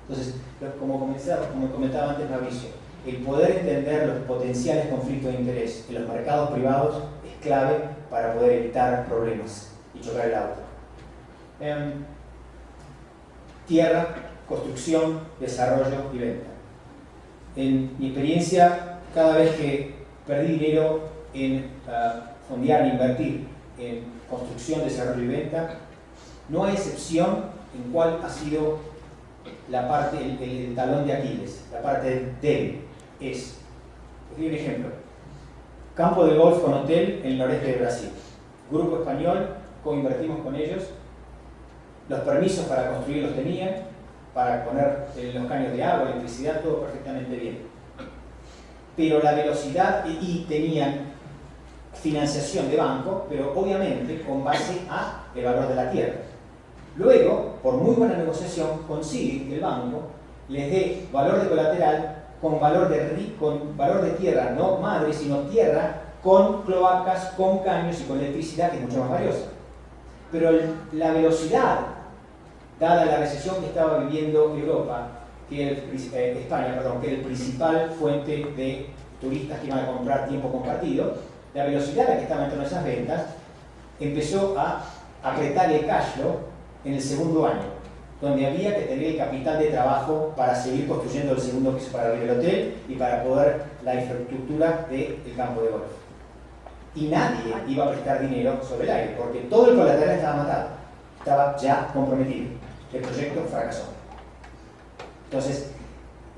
Entonces, como comentaba antes Mauricio, el poder entender los potenciales conflictos de interés en los mercados privados es clave para poder evitar problemas y chocar el auto. Tierra, construcción, desarrollo y venta. En mi experiencia, cada vez que perdí dinero en fondear, en invertir en construcción, desarrollo y venta, no hay excepción en cuál ha sido la parte, el talón de Aquiles, la parte débil. Les doy un ejemplo. Campo de golf con hotel en el noreste de Brasil. Grupo español, coinvertimos con ellos. Los permisos para construir los tenían, para poner los caños de agua, electricidad, todo perfectamente bien. Pero la velocidad, y tenían financiación de banco, pero obviamente con base a el valor de la tierra. Luego, por muy buena negociación, consiguen que el banco les dé valor de colateral con valor de tierra, no madre, sino tierra con cloacas, con caños y con electricidad, que es mucho más valiosa. Pero la velocidad, dada la recesión que estaba viviendo Europa, España, que era el principal fuente de turistas que iban a comprar tiempo compartido, la velocidad a la que estaban entrando esas ventas empezó a apretar el cash flow en el segundo año, donde había que tener el capital de trabajo para seguir construyendo el segundo piso para abrir el hotel y para poder la infraestructura del campo de golf. Y nadie iba a prestar dinero sobre el aire, porque todo el colateral estaba matado, estaba ya comprometido. El proyecto fracasó. Entonces,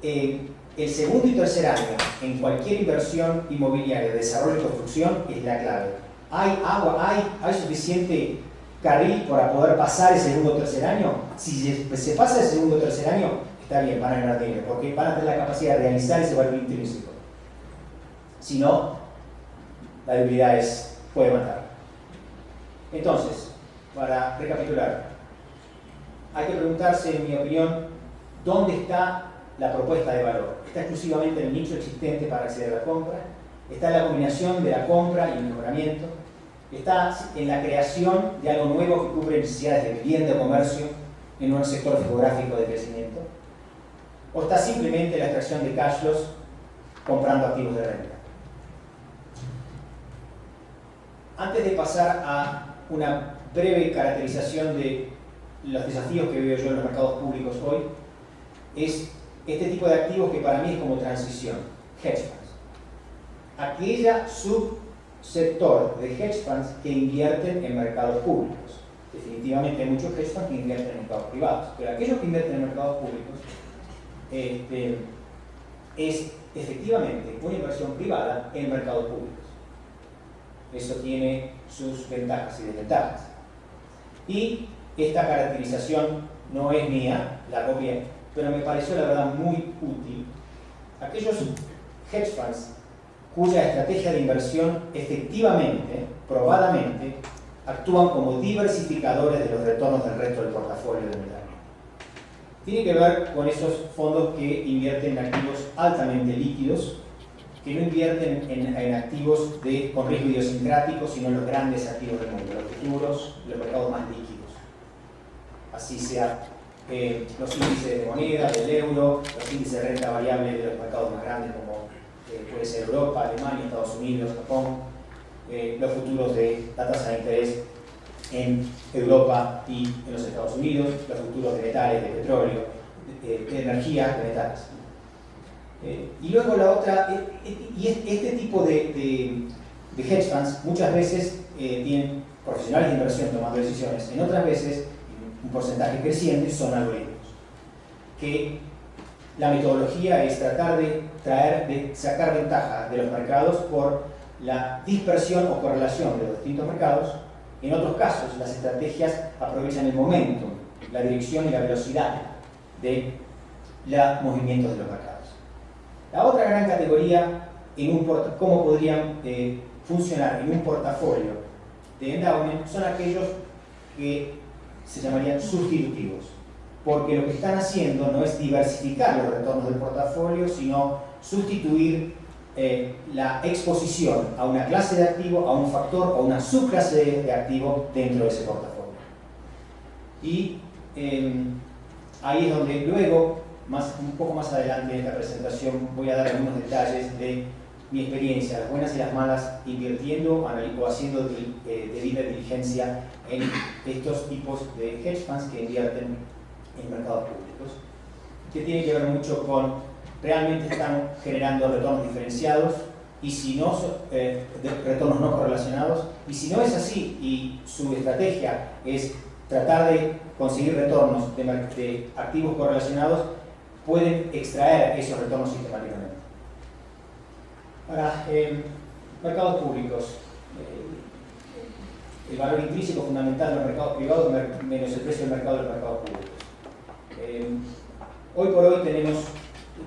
el segundo y tercer año en cualquier inversión inmobiliaria de desarrollo y construcción es la clave. ¿Hay agua? ¿Hay suficiente carril para poder pasar el segundo o tercer año? Si se pasa el segundo o tercer año, está bien, van a ganar dinero, porque van a tener la capacidad de realizar ese valor intrínseco. Si no, la debilidad puede matar. Entonces, para recapitular, hay que preguntarse, en mi opinión, ¿dónde está la propuesta de valor? ¿Está exclusivamente en el nicho existente para acceder a la compra? ¿Está en la combinación de la compra y el mejoramiento? ¿Está en la creación de algo nuevo que cubre necesidades de vivienda o comercio en un sector geográfico de crecimiento? ¿O está simplemente en la extracción de cash flows comprando activos de renta? Antes de pasar a una breve caracterización de los desafíos que veo yo en los mercados públicos hoy, es este tipo de activos que para mí es como transición, hedge funds. Aquella subsector de hedge funds que invierten en mercados públicos. Definitivamente hay muchos hedge funds que invierten en mercados privados, pero aquellos que invierten en mercados públicos es efectivamente una inversión privada en mercados públicos. Eso tiene sus ventajas y desventajas. Y esta caracterización no es mía, la copié, pero me pareció la verdad muy útil. Aquellos hedge funds cuya estrategia de inversión efectivamente, probadamente, actúan como diversificadores de los retornos del resto del portafolio de mercado. Tiene que ver con esos fondos que invierten en activos altamente líquidos, que no invierten en activos con riesgo idiosincrático, sino en los grandes activos del mundo, los futuros, los mercados más líquidos. Así sea los índices de moneda, del euro, los índices de renta variable de los mercados más grandes como puede ser Europa, Alemania, Estados Unidos, Japón, los futuros de la tasa de interés en Europa y en los Estados Unidos, los futuros de metales, de petróleo, de energía, de metales. Y luego la otra, y este tipo de hedge funds muchas veces tienen profesionales de inversión tomando decisiones, en otras veces, un porcentaje creciente, son algoritmos. Que la metodología es tratar de sacar ventaja de los mercados por la dispersión o correlación de los distintos mercados. En otros casos, las estrategias aprovechan el momentum, la dirección y la velocidad de los movimientos de los mercados. La otra gran categoría, cómo podrían funcionar en un portafolio de endowment, son aquellos que se llamarían sustitutivos, porque lo que están haciendo no es diversificar los retornos del portafolio, sino sustituir la exposición a una clase de activo, a un factor o una subclase de activo dentro de ese portafolio. Y ahí es donde luego, un poco más adelante en esta presentación, voy a dar algunos detalles de mi experiencia, las buenas y las malas, invirtiendo o haciendo debida diligencia en estos tipos de hedge funds que invierten en mercados públicos, que tiene que ver mucho con realmente están generando retornos diferenciados y si no, retornos no correlacionados, y si no es así y su estrategia es tratar de conseguir retornos de activos correlacionados, pueden extraer esos retornos sistemáticamente. Para mercados públicos, el valor intrínseco fundamental de los mercados privados menos el precio del mercado de los mercados públicos. Hoy por hoy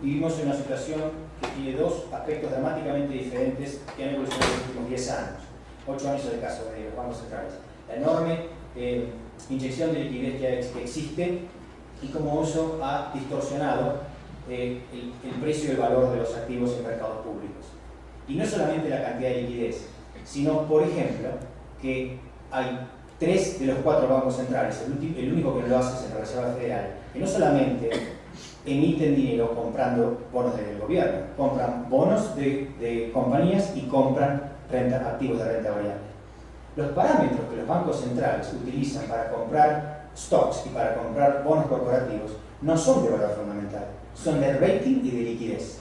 vivimos en una situación que tiene dos aspectos dramáticamente diferentes que han evolucionado en los últimos 10 años, 8 años en el caso de los bancos centrales. La enorme inyección de liquidez que existe y cómo eso ha distorsionado el precio y el valor de los activos en mercados públicos. Y no solamente la cantidad de liquidez, sino, por ejemplo, que hay 3 de los 4 bancos centrales, el único que no lo hace es la Reserva Federal, que no solamente emiten dinero comprando bonos del gobierno, compran bonos de compañías y compran activos de renta variable. Los parámetros que los bancos centrales utilizan para comprar stocks y para comprar bonos corporativos no son de valor fundamental, son de rating y de liquidez.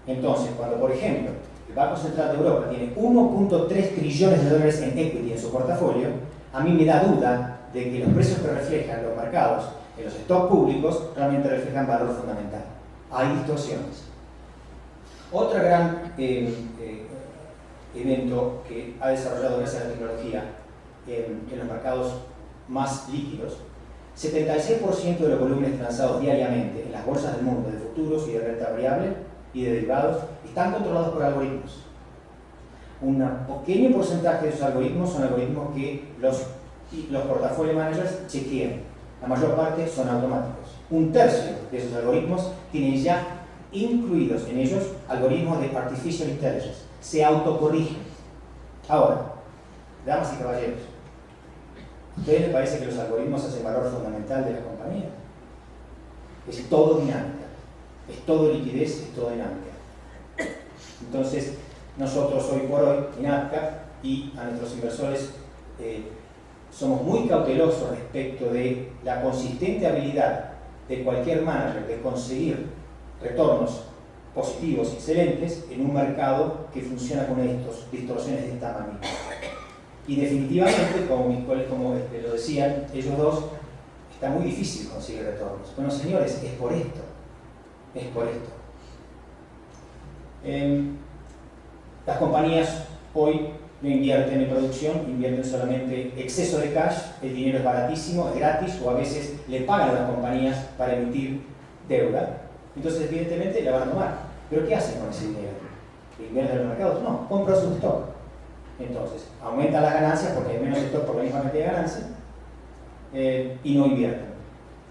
Entonces, cuando por ejemplo el Banco Central de Europa tiene 1.3 trillones de dólares en equity en su portafolio, a mí me da duda de que los precios que reflejan los mercados en los stocks públicos realmente reflejan valor fundamental. Hay distorsiones. Otro gran evento que ha desarrollado gracias a la tecnología en los mercados más líquidos, 76% de los volúmenes transados diariamente en las bolsas del mundo de futuros y de renta variable y de derivados están controlados por algoritmos. Un pequeño porcentaje de esos algoritmos son algoritmos que los portfolio managers chequean. La mayor parte son automáticos. Un tercio de esos algoritmos tienen ya incluidos en ellos algoritmos de Artificial Intelligence. Se autocorrigen. Ahora, damas y caballeros, ¿a ustedes les parece que los algoritmos hacen valor fundamental de la compañía? Es todo dinámica. Es todo liquidez, es todo dinámica. Entonces, nosotros hoy por hoy, en APCA y a nuestros inversores, somos muy cautelosos respecto de la consistente habilidad de cualquier manager de conseguir retornos positivos excelentes en un mercado que funciona con distorsiones de esta magnitud. Y definitivamente, como mis colegas lo decían, ellos dos, está muy difícil conseguir retornos. Bueno, señores, es por esto. Es por esto. Las compañías hoy no invierten en producción, invierten solamente exceso de cash, el dinero es baratísimo, es gratis, o a veces le pagan a las compañías para emitir deuda. Entonces, evidentemente, la van a tomar. ¿Pero qué hacen con ese dinero? que invierte en los mercados, no, compra su stock. Entonces, aumentan las ganancias porque hay menos stock por la misma cantidad de ganancias y no invierten.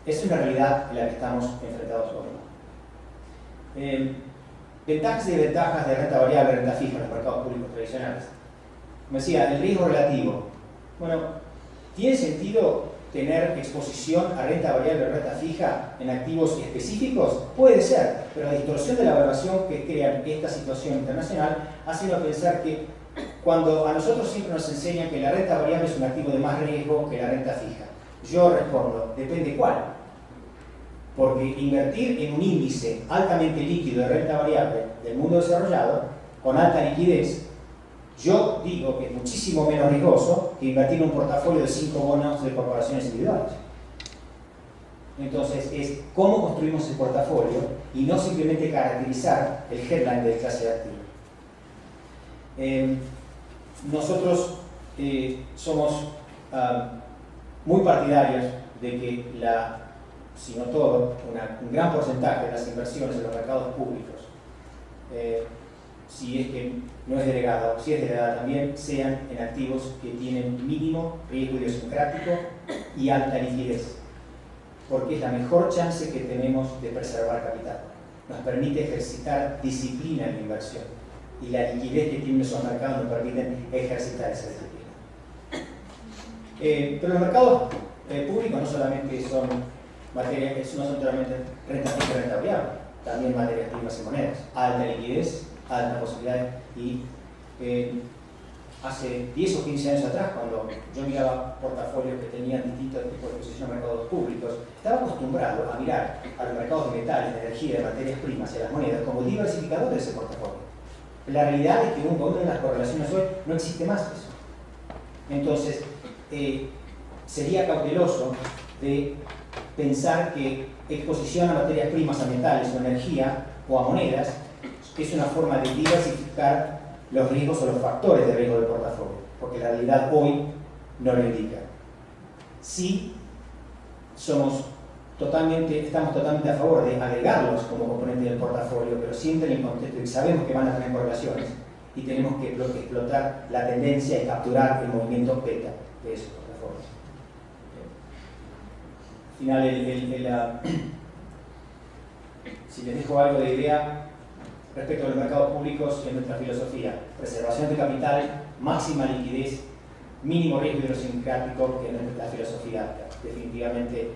Es una realidad en la que estamos enfrentados hoy. Ventajas y desventajas de renta variable y renta fija en los mercados públicos tradicionales. Como decía, el riesgo relativo. Bueno, ¿tiene sentido tener exposición a renta variable o renta fija en activos específicos? Puede ser, pero la distorsión de la evaluación que crea esta situación internacional hace pensar que cuando a nosotros siempre nos enseñan que la renta variable es un activo de más riesgo que la renta fija, yo respondo, depende cuál. Porque invertir en un índice altamente líquido de renta variable del mundo desarrollado, con alta liquidez, yo digo que es muchísimo menos riesgoso que invertir en un portafolio de 5 bonos de corporaciones individuales. Entonces, es cómo construimos el portafolio y no simplemente caracterizar el headline de clase de activo. Nosotros somos muy partidarios de que si no todo, un gran porcentaje de las inversiones en los mercados públicos, si es que no es delegada o si es delegada también, sean en activos que tienen mínimo riesgo idiosincrático y alta liquidez, porque es la mejor chance que tenemos de preservar capital. Nos permite ejercitar disciplina en la inversión y la liquidez que tienen esos mercados nos permiten ejercitar esa disciplina. Pero los mercados públicos no solamente son materias, no son solamente renta fija y renta variable, también materias primas y monedas, alta liquidez, alta posibilidad. Y hace 10 o 15 años atrás, cuando yo miraba portafolios que tenían distintos tipos de exposición a mercados públicos, estaba acostumbrado a mirar a los mercados de metales, de energía, de materias primas y a las monedas como diversificadores de ese portafolio. La realidad es que uno de las correlaciones hoy no existe más eso. Entonces, sería cauteloso de pensar que exposición a materias primas, a metales o energía o a monedas es una forma de diversificar los riesgos o los factores de riesgo del portafolio, porque la realidad hoy no lo indica. Sí, estamos totalmente a favor de agregarlos como componente del portafolio, pero siempre en el contexto de que sabemos que van a tener correlaciones y tenemos que explotar la tendencia y capturar el movimiento beta de esos portafolios. Al final, si les dejo algo de idea respecto a los mercados públicos, en nuestra filosofía: preservación de capital, máxima liquidez, mínimo riesgo idiosincrático, que es la filosofía. Definitivamente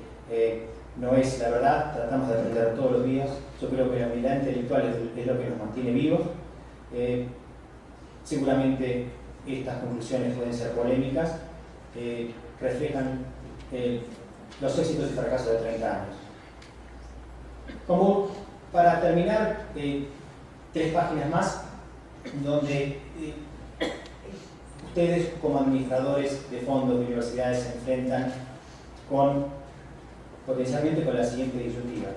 no es la verdad, tratamos de aprender todos los días. Yo creo que la humildad intelectual es lo que nos mantiene vivos. Seguramente estas conclusiones pueden ser polémicas, reflejan los éxitos y fracasos de 30 años. Como para terminar, 3 páginas más, donde ustedes como administradores de fondos de universidades se enfrentan potencialmente con la siguiente disyuntiva.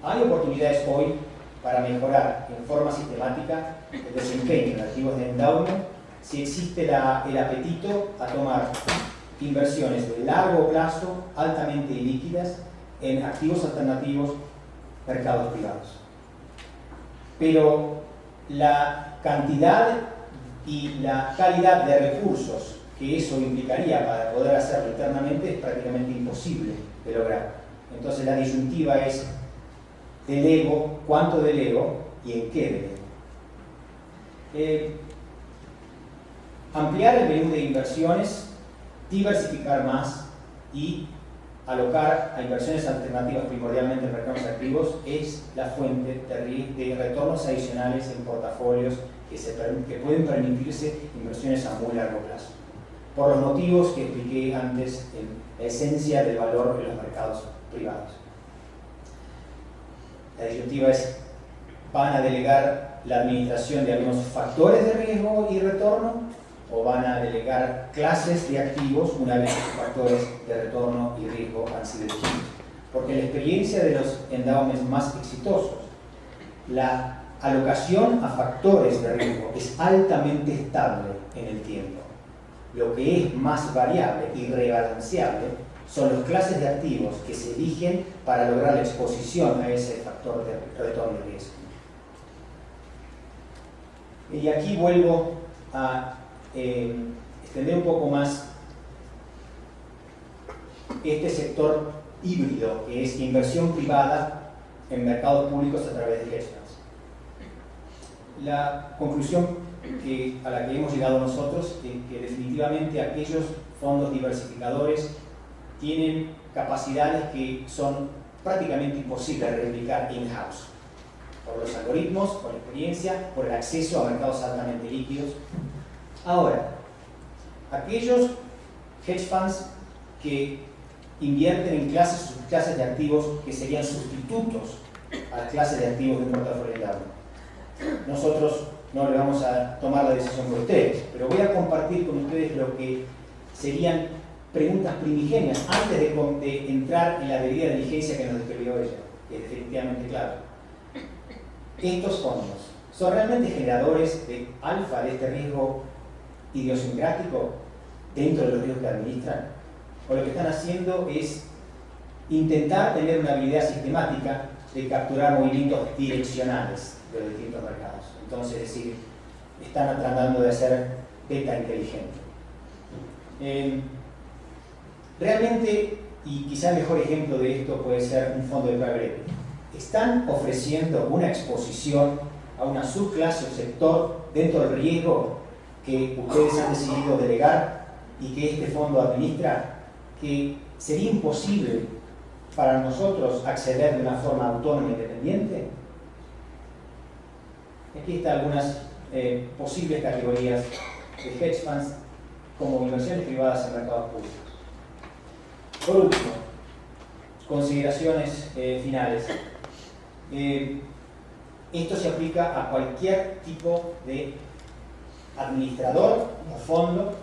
Hay oportunidades hoy para mejorar en forma sistemática el desempeño en activos de endowment si existe el apetito a tomar inversiones de largo plazo, altamente líquidas, en activos alternativos, mercados privados. Pero la cantidad y la calidad de recursos que eso implicaría para poder hacerlo internamente es prácticamente imposible de lograr. Entonces la disyuntiva es: delego, cuánto delego y en qué delego. Ampliar el menú de inversiones, diversificar más y alocar a inversiones alternativas primordialmente en mercados activos es la fuente de retornos adicionales en portafolios que pueden permitirse inversiones a muy largo plazo, por los motivos que expliqué antes en la esencia del valor de los mercados privados. La disyuntiva es: ¿van a delegar la administración de algunos factores de riesgo y retorno o van a delegar clases de activos una vez que los factores de retorno y riesgo han sido definidos? Porque en la experiencia de los endowments más exitosos, la alocación a factores de riesgo es altamente estable en el tiempo. Lo que es más variable y rebalanceable son las clases de activos que se eligen para lograr la exposición a ese factor de retorno y riesgo. Y aquí vuelvo a extender un poco más este sector híbrido, que es inversión privada en mercados públicos a través de hedge funds. La conclusión a la que hemos llegado nosotros es que definitivamente aquellos fondos diversificadores tienen capacidades que son prácticamente imposibles de replicar in-house, por los algoritmos, por la experiencia, por el acceso a mercados altamente líquidos. Ahora, aquellos hedge funds que invierten en clases de activos que serían sustitutos a las clases de activos de un portafolio estable. Nosotros no le vamos a tomar la decisión por ustedes, pero voy a compartir con ustedes lo que serían preguntas primigenias antes de entrar en la debida diligencia que nos describió ella, que es definitivamente claro. Estos fondos son realmente generadores de alfa de este riesgo idiosincrático dentro de los riesgos que administran, o lo que están haciendo es intentar tener una habilidad sistemática de capturar movimientos direccionales de los distintos mercados. Entonces, es decir, están tratando de hacer beta inteligente. Realmente, y quizá el mejor ejemplo de esto puede ser un fondo de private equity, están ofreciendo una exposición a una subclase o sector dentro del riesgo que ustedes han decidido delegar y que este fondo administra, que sería imposible para nosotros acceder de una forma autónoma e independiente. Aquí están algunas posibles categorías de hedge funds como inversiones privadas en mercados públicos. Por último, consideraciones finales. Esto se aplica a cualquier tipo de administrador o fondo.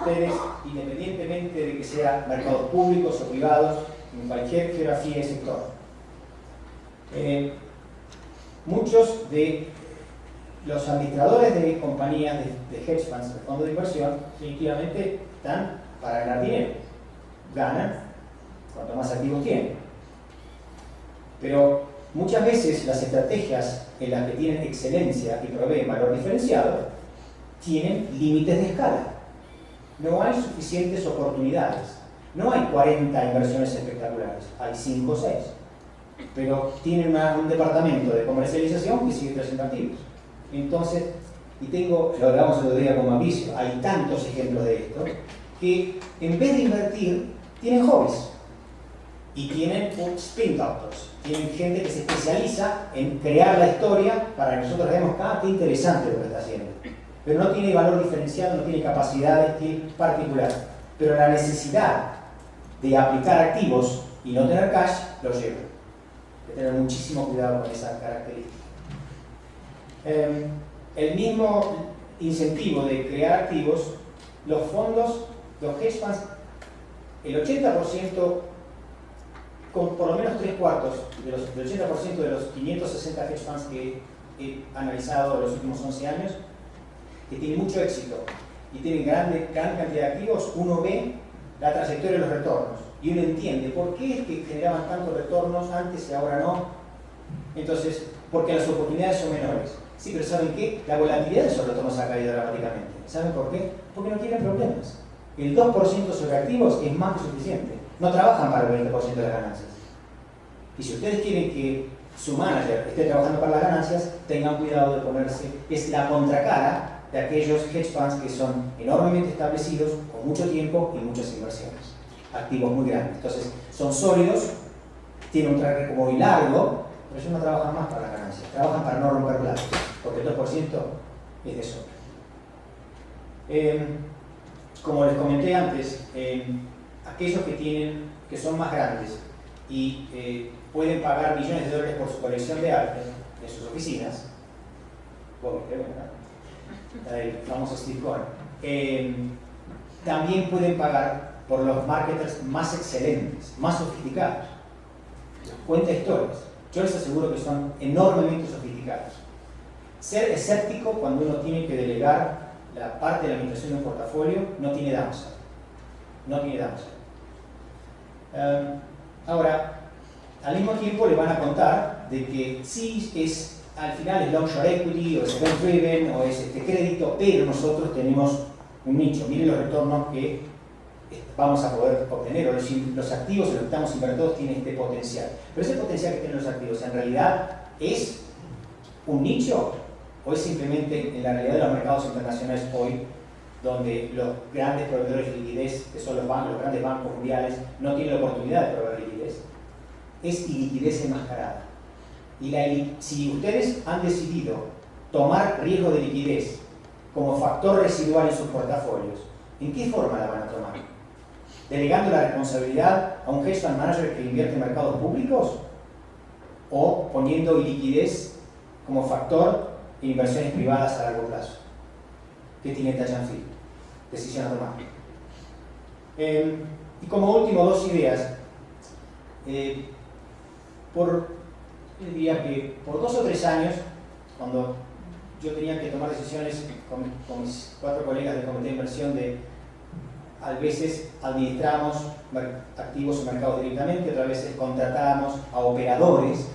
Ustedes, independientemente de que sea mercados públicos o privados, en cualquier geografía y sector. Muchos de los administradores de compañías de hedge funds, de fondos de inversión, definitivamente están para ganar dinero. Ganan cuanto más activos tienen. Pero muchas veces las estrategias en las que tienen excelencia y proveen valor diferenciado tienen límites de escala. No hay suficientes oportunidades. No hay 40 inversiones espectaculares, hay 5 o 6. Pero tienen un departamento de comercialización que sigue trayendo activos. Entonces, lo hablamos el otro día como aviso, hay tantos ejemplos de esto, que en vez de invertir, tienen hobbies. Y tienen spin doctors, tienen gente que se especializa en crear la historia para que nosotros veamos, qué interesante lo que está haciendo. Pero no tiene valor diferenciado, no tiene capacidades particulares. Pero la necesidad de aplicar activos y no tener cash, lo lleva. Hay que tener muchísimo cuidado con esa característica. El mismo incentivo de crear activos, los fondos, los hedge funds, el 80%, con por lo menos 3/4 del 80% de los 560 hedge funds que he analizado en los últimos 11 años, que tienen mucho éxito y tienen gran cantidad de activos, uno ve la trayectoria de los retornos y uno entiende por qué es que generaban tantos retornos antes y ahora no. Entonces, porque las oportunidades son menores. Sí, pero ¿saben qué? La volatilidad de esos retornos ha caído dramáticamente. ¿Saben por qué? Porque no tienen problemas. El 2% sobre activos es más que suficiente. No trabajan para el 20% de las ganancias. Y si ustedes quieren que su manager esté trabajando para las ganancias, tengan cuidado de ponerse, es la contracara de aquellos hedge funds que son enormemente establecidos, con mucho tiempo y muchas inversiones. Activos muy grandes. Entonces, son sólidos, tienen un track record muy largo, pero ellos no trabajan más para las ganancias, trabajan para no romper plazos, porque el 2% es de sobra. Como les comenté antes, aquellos que son más grandes y pueden pagar millones de dólares por su colección de arte en sus oficinas, el famoso Steve Cohen, también pueden pagar por los marketers más excelentes, más sofisticados. Cuenta historias. Yo les aseguro que son enormemente sofisticados. Ser escéptico cuando uno tiene que delegar la parte de la administración de un portafolio no tiene downside. No tiene downside. Ahora, al mismo tiempo le van a contar de que sí es al final es long short equity, o es event driven, o es crédito, pero nosotros tenemos un nicho. Miren los retornos que vamos a poder obtener, o los activos en los que estamos invertidos tienen este potencial. Pero ese potencial que tienen los activos, ¿en realidad es un nicho? ¿O es simplemente en la realidad de los mercados internacionales hoy, donde los grandes proveedores de liquidez, que son los grandes bancos mundiales, no tienen la oportunidad de proveer liquidez? Es liquidez enmascarada. Y si ustedes han decidido tomar riesgo de liquidez como factor residual en sus portafolios, ¿en qué forma la van a tomar? ¿Delegando la responsabilidad a un hedge fund manager que invierte en mercados públicos? ¿O poniendo liquidez como factor en inversiones privadas a largo plazo? ¿Qué tiene Touch and Feel? Decisión a tomar. Y como último, dos ideas. Yo diría que por 2 o 3 años, cuando yo tenía que tomar decisiones con mis 4 colegas del comité de inversión a veces administrábamos activos o mercados directamente, otras veces contratábamos a operadores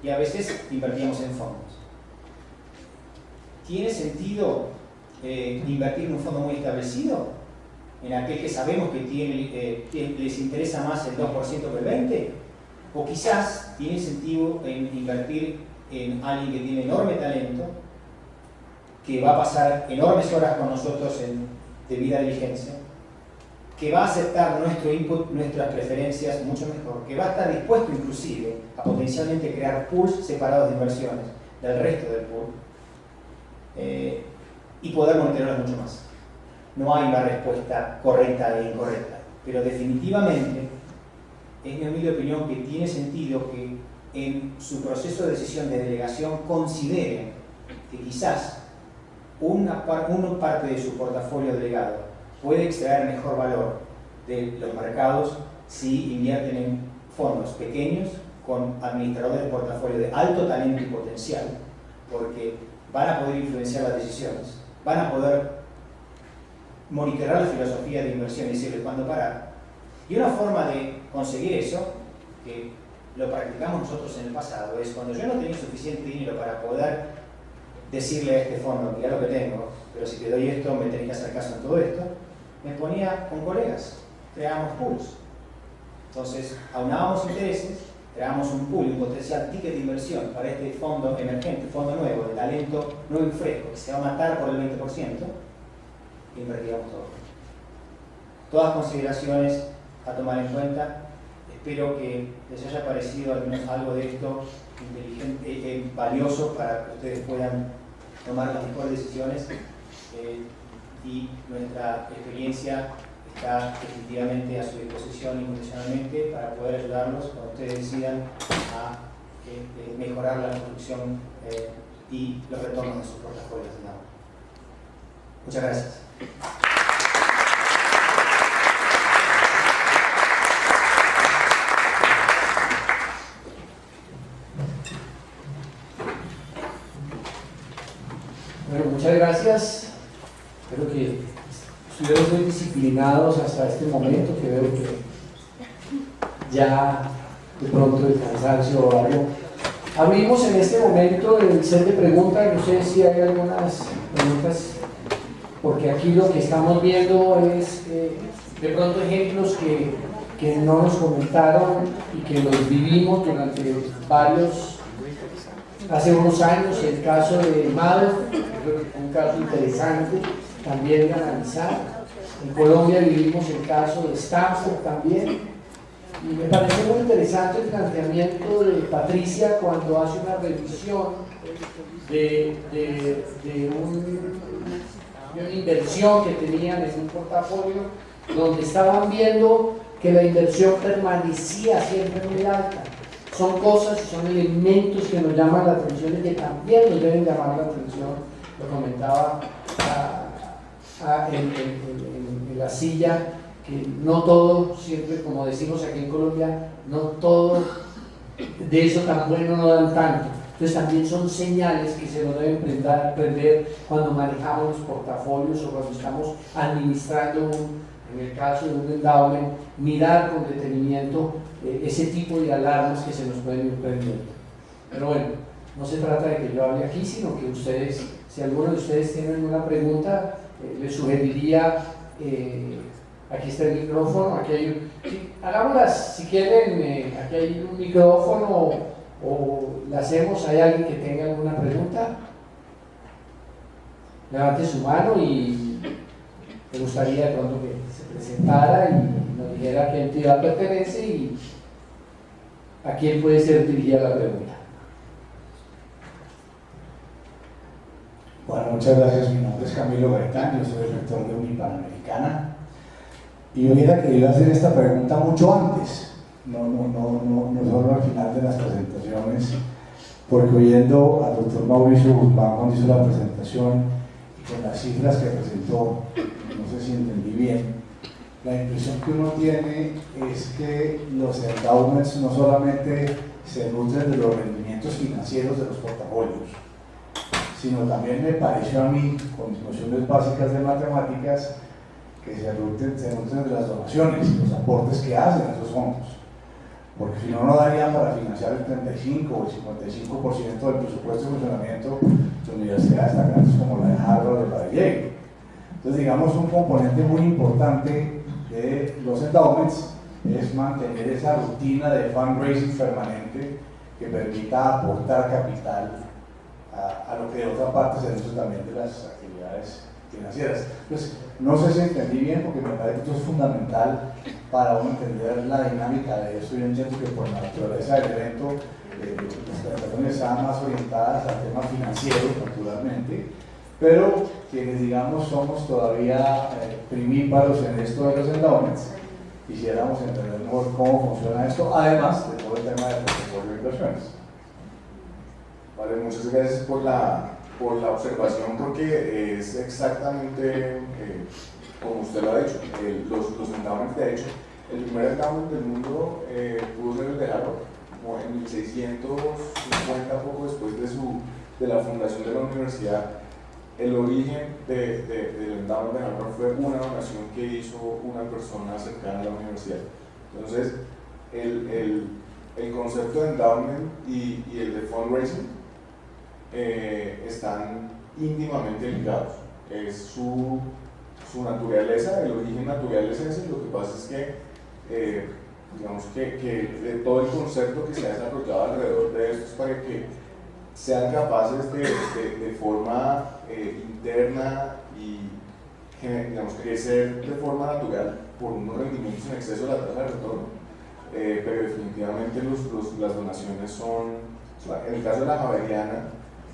y a veces invertíamos en fondos. ¿Tiene sentido invertir en un fondo muy establecido? ¿En aquel que sabemos que les interesa más el 2% que el 20%? ¿O quizás tiene sentido invertir en alguien que tiene enorme talento, que va a pasar enormes horas con nosotros en debida diligencia, que va a aceptar nuestro input, nuestras preferencias mucho mejor, que va a estar dispuesto inclusive a potencialmente crear pools separados de inversiones del resto del pool y poder monitorearlos mucho más? No hay una respuesta correcta e incorrecta, pero definitivamente es mi humilde opinión que tiene sentido que en su proceso de decisión de delegación consideren que quizás una parte de su portafolio delegado puede extraer mejor valor de los mercados si invierten en fondos pequeños con administradores de portafolio de alto talento y potencial, porque van a poder influenciar las decisiones, van a poder monitorear la filosofía de inversión y decirle cuándo parar. Y una forma de conseguir eso, que lo practicamos nosotros en el pasado, es cuando yo no tenía suficiente dinero para poder decirle a este fondo, mira lo que tengo, pero si te doy esto me tenés que hacer caso en todo esto, me ponía con colegas, creábamos pools. Entonces, aunábamos intereses, creábamos un pool, un potencial ticket de inversión para este fondo emergente, fondo nuevo, de talento nuevo y fresco, que se va a matar por el 20%, e invertíamos todo. Todas consideraciones a tomar en cuenta. Espero que les haya parecido al menos algo de esto inteligente, valioso para que ustedes puedan tomar las mejores decisiones y nuestra experiencia está definitivamente a su disposición incondicionalmente para poder ayudarlos cuando ustedes decidan a mejorar la construcción y los retornos de sus portafolios. Muchas gracias. Bueno, muchas gracias. Espero que estuvieron muy disciplinados hasta este momento, que veo que ya de pronto el cansancio o algo. Abrimos en este momento el set de preguntas. No sé si hay algunas preguntas, porque aquí lo que estamos viendo es de pronto ejemplos que no nos comentaron y que los vivimos durante hace unos años. El caso de Madoff, un caso interesante también de analizar. En Colombia vivimos el caso de Stanford también, y me parece muy interesante el planteamiento de Patricia cuando hace una revisión de una inversión que tenían en un portafolio, donde estaban viendo que la inversión permanecía siempre muy alta. Son cosas, son elementos que nos llaman la atención y que también nos deben llamar la atención. Lo comentaba en la silla, que no todo, siempre como decimos aquí en Colombia, no todo de eso tan bueno no dan tanto. Entonces también son señales que se nos deben aprender cuando manejamos los portafolios o cuando estamos administrando en el caso de un endowment, mirar con detenimiento ese tipo de alarmas que se nos pueden ir prendiendo. Pero bueno, No se trata de que yo hable aquí, sino que ustedes, si alguno de ustedes tiene alguna pregunta, les sugeriría, aquí está el micrófono, aquí hay, sí, hagámoslas si quieren, aquí hay un micrófono o la hacemos, ¿hay alguien que tenga alguna pregunta? Levante su mano y me gustaría de pronto que se presentara y nos dijera a qué entidad pertenece y a quién puede ser dirigida la pregunta. Bueno, muchas gracias. Mi nombre es Camilo Gaitán, yo soy el rector de Unipanamericana y hubiera querido hacer esta pregunta mucho antes, no solo al final de las presentaciones, porque oyendo al doctor Mauricio Guzmán cuando hizo la presentación y con las cifras que presentó, no sé si entendí bien, la impresión que uno tiene es que los endowments no solamente se nutren de los rendimientos financieros de los portafolios, sino también me pareció a mí, con mis nociones básicas de matemáticas, que se nutren de las donaciones y los aportes que hacen a esos fondos. Porque si no, no darían para financiar el 35 o el 55% del presupuesto de funcionamiento de universidades tan grandes como la de Harvard o la de Yale. Entonces, digamos, un componente muy importante de los endowments es mantener esa rutina de fundraising permanente que permita aportar capital a lo que de otra parte se nutre también de las actividades financieras. Entonces, no sé si entendí bien, porque me parece que esto es fundamental para uno entender la dinámica de esto. Yo entiendo que por la naturaleza del evento, las presentaciones están más orientadas al tema financiero, naturalmente, pero quienes, digamos, somos todavía primíparos en esto de los endowments, quisiéramos entender mejor cómo funciona esto, además de todo el tema del portafolio de inversiones. Vale, muchas gracias por la observación, porque es exactamente como usted lo ha dicho. Los endowments, de hecho, el primer endowment del mundo pudo ser el de Harvard, como en 1650, poco después de la fundación de la universidad. El origen del endowment de Harvard fue una donación que hizo una persona cercana a la universidad. Entonces, el concepto de endowment y el de fundraising están íntimamente ligados. Es su naturaleza, el origen natural es ese. Lo que pasa es que digamos que todo el concepto que se ha desarrollado alrededor de esto es para que sean capaces de forma interna y, digamos, crecer de forma natural por unos rendimientos en exceso de la tasa de retorno. Pero definitivamente las donaciones son, en el caso de la Javeriana,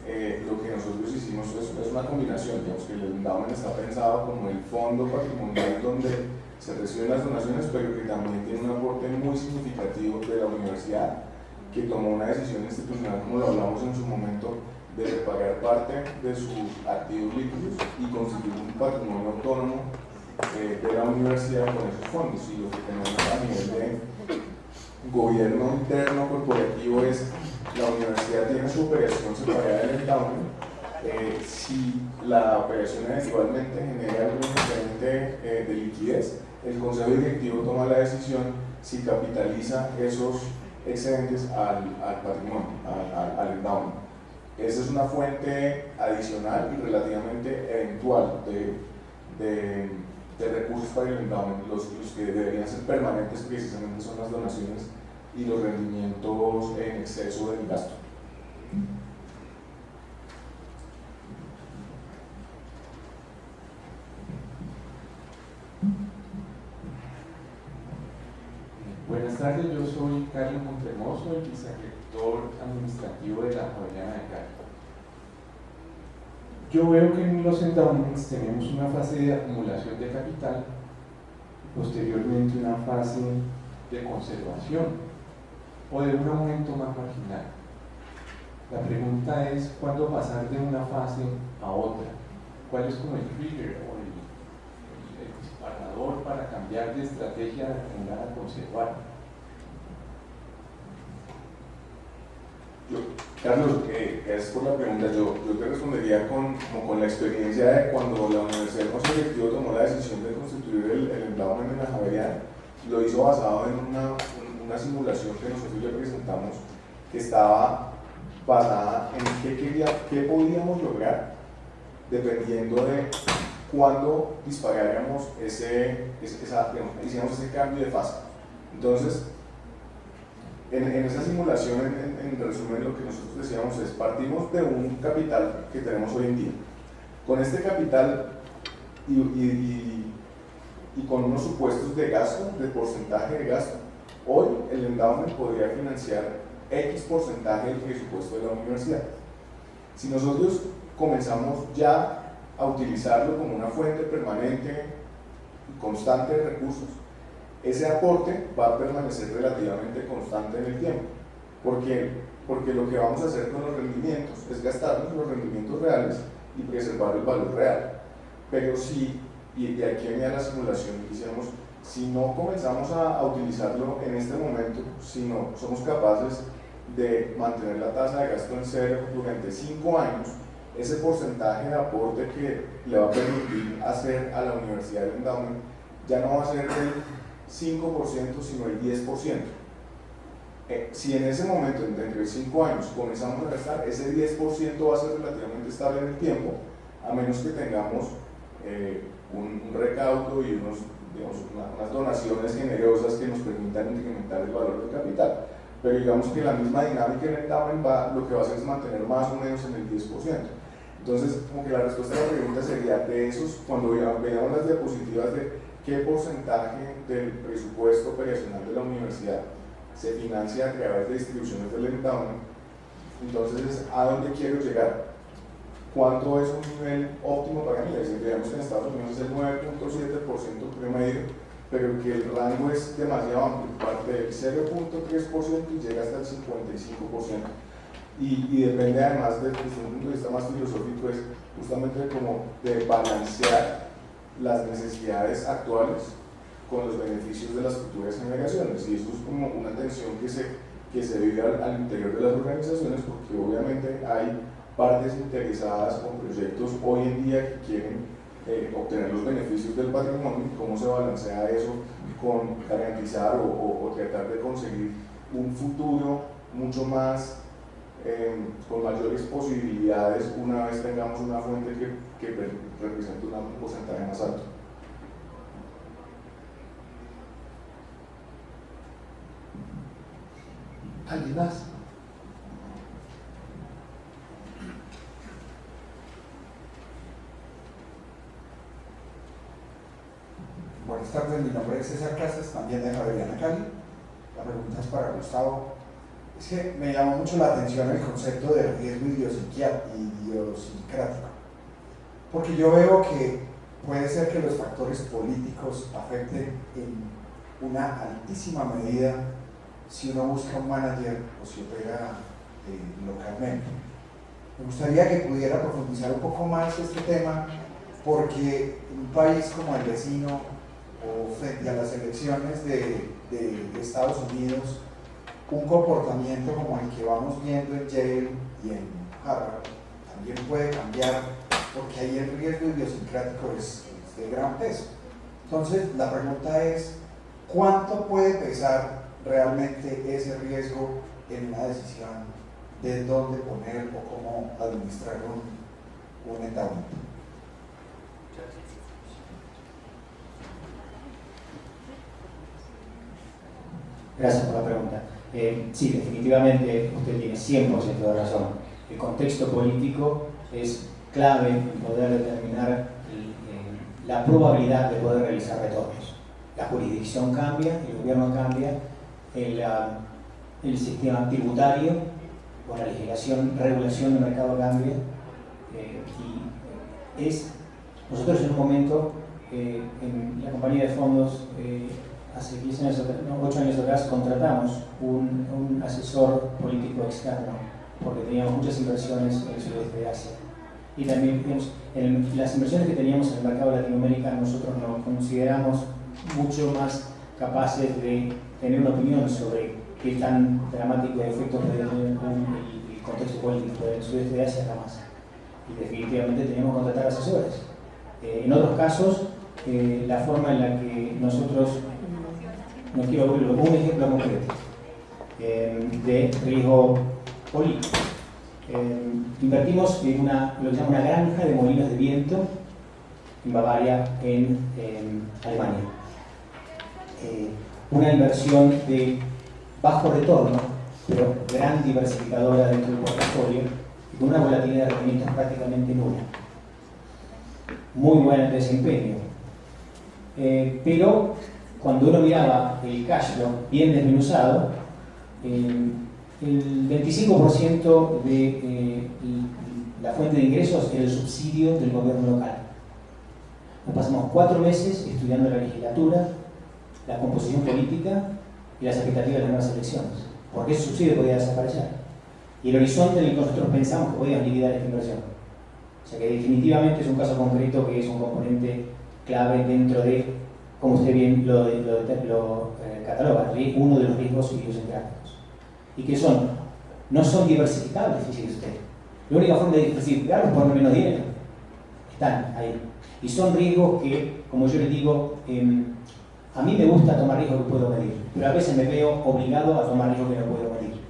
lo que nosotros hicimos es una combinación. Digamos que el endowment está pensado como el fondo patrimonial donde se reciben las donaciones, pero que también tiene un aporte muy significativo de la universidad, que tomó una decisión institucional, como lo hablamos en su momento, de repagar parte de sus activos líquidos y constituir un patrimonio autónomo de la universidad con esos fondos. Y lo que tenemos a nivel de gobierno interno corporativo es: la universidad tiene su operación separada del endowment. Si la operación eventualmente genera algún excedente de liquidez, el consejo directivo toma la decisión si capitaliza esos excedentes al patrimonio, al endowment. Esa es una fuente adicional y relativamente eventual de recursos para el endowment. Los que deberían ser permanentes precisamente son las donaciones y los rendimientos en exceso del gasto. Buenas tardes, yo soy Carlos Montremoso, el vicerrector administrativo de la Javeriana de Cali. Yo veo que en los endowments tenemos una fase de acumulación de capital y posteriormente una fase de conservación o de un aumento más marginal. La pregunta es: ¿cuándo pasar de una fase a otra? ¿Cuál es como el trigger o el disparador para cambiar de estrategia de acumular a conservar? Carlos, gracias por la pregunta. Yo te respondería con la experiencia de cuando la Universidad del Consejo Directivo tomó la decisión de constituir el endowment en la Javeriana. Lo hizo basado en una simulación que nosotros le presentamos, que estaba basada en qué podíamos lograr dependiendo de cuándo dispararíamos hiciéramos ese cambio de fase. Entonces, en esa simulación, en resumen, lo que nosotros decíamos es, partimos de un capital que tenemos hoy en día. Con este capital y con unos supuestos de gasto, de porcentaje de gasto, hoy el endowment podría financiar X porcentaje del presupuesto de la universidad. Si nosotros comenzamos ya a utilizarlo como una fuente permanente y constante de recursos, ese aporte va a permanecer relativamente constante en el tiempo, porque lo que vamos a hacer con los rendimientos es gastarnos los rendimientos reales y preservar el valor real. Pero si, y aquí venía la simulación, decíamos, si no comenzamos a utilizarlo en este momento, si no somos capaces de mantener la tasa de gasto en cero durante 5 años, ese porcentaje de aporte que le va a permitir hacer a la universidad el endowment ya no va a ser del 5%, sino el 10%. Si en ese momento, dentro de 5 años, comenzamos a gastar, ese 10% va a ser relativamente estable en el tiempo, a menos que tengamos un recaudo y unas donaciones generosas que nos permitan incrementar el valor del capital. Pero digamos que la misma dinámica en el endowment lo que va a hacer es mantener más o menos en el 10%. Entonces, como que la respuesta a la pregunta sería, de esos, cuando veamos las diapositivas de qué porcentaje del presupuesto operacional de la universidad se financia a través de distribuciones del endowment, entonces a dónde quiero llegar, cuánto es un nivel óptimo para mí. Es decir, digamos que en Estados Unidos es el 9.7% promedio, pero que el rango es demasiado amplio, parte del 0.3% y llega hasta el 55%. Y depende además desde un punto de vista más filosófico, es justamente como de balancear las necesidades actuales con los beneficios de las futuras generaciones, y eso es como una tensión que se vive al interior de las organizaciones, porque obviamente hay partes interesadas con proyectos hoy en día que quieren obtener los beneficios del patrimonio. ¿Cómo se balancea eso con garantizar o tratar de conseguir un futuro mucho más con mayores posibilidades una vez tengamos una fuente que represente un porcentaje más alto? ¿Alguien más? Buenas tardes, mi nombre es César Casas, también de Javeriana Cali. La pregunta es para Gustavo. Es que me llamó mucho la atención el concepto de riesgo idiosincrático, porque yo veo que puede ser que los factores políticos afecten en una altísima medida si uno busca un manager o si opera localmente. Me gustaría que pudiera profundizar un poco más este tema, porque un país como el vecino o frente a las elecciones de Estados Unidos, un comportamiento como el que vamos viendo en Yale y en Harvard también puede cambiar, porque ahí el riesgo idiosincrático es de gran peso. Entonces la pregunta es, ¿cuánto puede pesar realmente ese riesgo en una decisión de dónde poner o cómo administrar un endowment? Gracias por la pregunta. Sí, definitivamente usted tiene 100% de razón. El contexto político es clave en poder determinar la probabilidad de poder realizar retornos. La jurisdicción cambia, el gobierno cambia, el sistema tributario o la regulación del mercado cambia, y nosotros en un momento en la compañía de fondos hace 8 años atrás contratamos un asesor político externo porque teníamos muchas inversiones en el sudeste de Asia, y también las inversiones que teníamos en el mercado latinoamericano nosotros nos consideramos mucho más capaces de tener una opinión sobre qué tan dramático de efectos puede tener el contexto político del sudeste de Asia nada más, y definitivamente teníamos que contratar asesores. En otros casos, la forma en la que nosotros, no quiero abrirlo, un ejemplo concreto de riesgo político. Invertimos en lo que se llama una granja de molinos de viento en Bavaria, en Alemania. Una inversión de bajo retorno, pero gran diversificadora dentro del portafolio y con una volatilidad de rendimientos prácticamente nula. Muy buen desempeño. Pero cuando uno miraba el cash flow bien desmenuzado, el 25% de la fuente de ingresos era el subsidio del gobierno local. Nos pasamos 4 meses estudiando la legislatura, la composición política y las expectativas de las nuevas elecciones, porque ese subsidio podía desaparecer. Y el horizonte en el que nosotros pensamos que podíamos liquidar esta inversión. O sea que definitivamente es un caso concreto que es un componente clave dentro de, como usted bien lo cataloga, uno de los riesgos idiosincráticos. Y que no son diversificables, fíjese usted. La única forma de diversificarlos es poner menos dinero. Están ahí. Y son riesgos que, como yo les digo, a mí me gusta tomar riesgos que puedo medir, pero a veces me veo obligado a tomar riesgos que no puedo medir.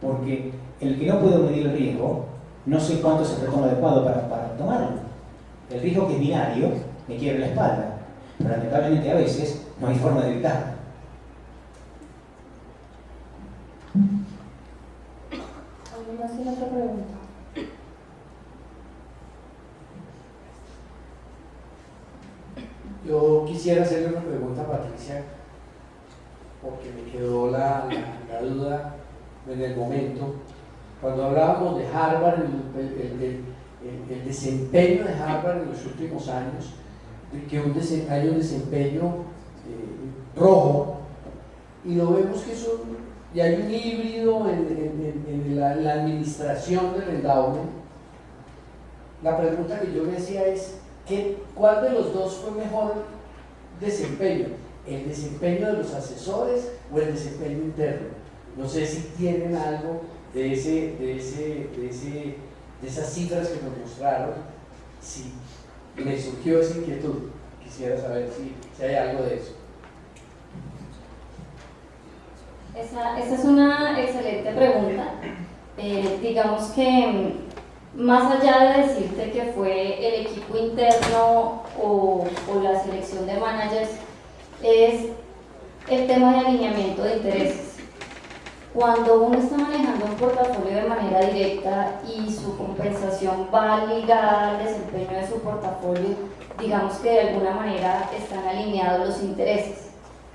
Porque el que no puedo medir el riesgo, no sé cuánto es el retorno adecuado para tomarlo. El riesgo que es binario me quiebra la espalda, pero lamentablemente a veces no hay forma de evitarlo. ¿Alguien más tiene otra pregunta? Yo quisiera hacerle una pregunta a Patricia, porque me quedó la duda en el momento. Cuando hablábamos de Harvard, el desempeño de Harvard en los últimos años, de que hay un desempeño rojo, y lo vemos que y hay un híbrido en la administración del endowment. La pregunta que yo me hacía es, ¿cuál de los dos fue mejor desempeño? ¿El desempeño de los asesores o el desempeño interno? No sé si tienen algo de esas cifras que nos mostraron. Sí, me surgió esa inquietud. Quisiera saber si hay algo de eso. Esa es una excelente pregunta. Digamos que más allá de decirte que fue el equipo interno o la selección de managers, es el tema de alineamiento de intereses. Cuando uno está manejando un portafolio de manera directa y su compensación va ligada al desempeño de su portafolio, digamos que de alguna manera están alineados los intereses.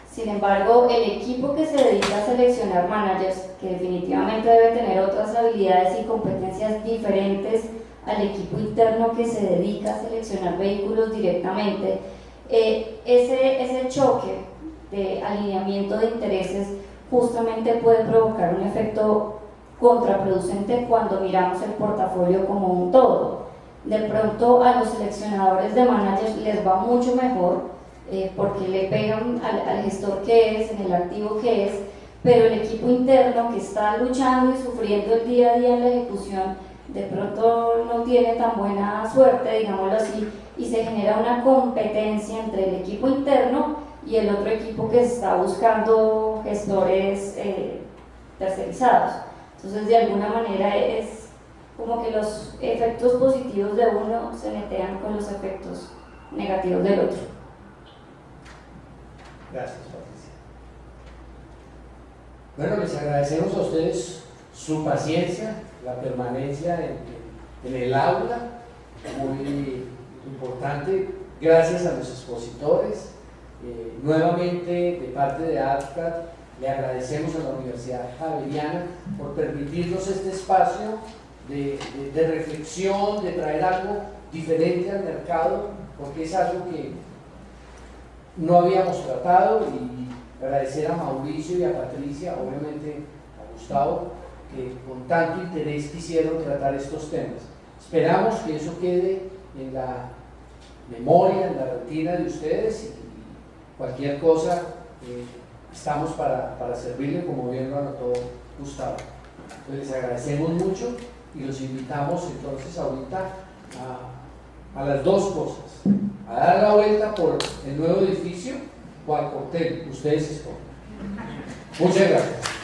Sin embargo, el equipo que se dedica a seleccionar managers, que definitivamente debe tener otras habilidades y competencias diferentes al equipo interno que se dedica a seleccionar vehículos directamente, ese choque de alineamiento de intereses justamente puede provocar un efecto contraproducente cuando miramos el portafolio como un todo. De pronto a los seleccionadores de managers les va mucho mejor porque le pegan al gestor que es, en el activo que es, pero el equipo interno que está luchando y sufriendo el día a día en la ejecución de pronto no tiene tan buena suerte, digámoslo así, y se genera una competencia entre el equipo interno y el otro equipo que está buscando gestores tercerizados. Entonces, de alguna manera es como que los efectos positivos de uno se netean con los efectos negativos del otro. Gracias, Patricia. Bueno, les agradecemos a ustedes su paciencia, la permanencia en el aula, muy importante. Gracias a los expositores. Nuevamente, de parte de ADCAT, le agradecemos a la Universidad Javeriana por permitirnos este espacio de reflexión, de traer algo diferente al mercado, porque es algo que no habíamos tratado, y agradecer a Mauricio y a Patricia, obviamente a Gustavo, que con tanto interés quisieron tratar estos temas. Esperamos que eso quede en la memoria, en la rutina de ustedes, y cualquier cosa estamos para servirle, como bien lo anotó Gustavo. Entonces les agradecemos mucho y los invitamos entonces ahorita a las dos cosas: a dar la vuelta por el nuevo edificio o al cóctel, ustedes escogen. Muchas gracias.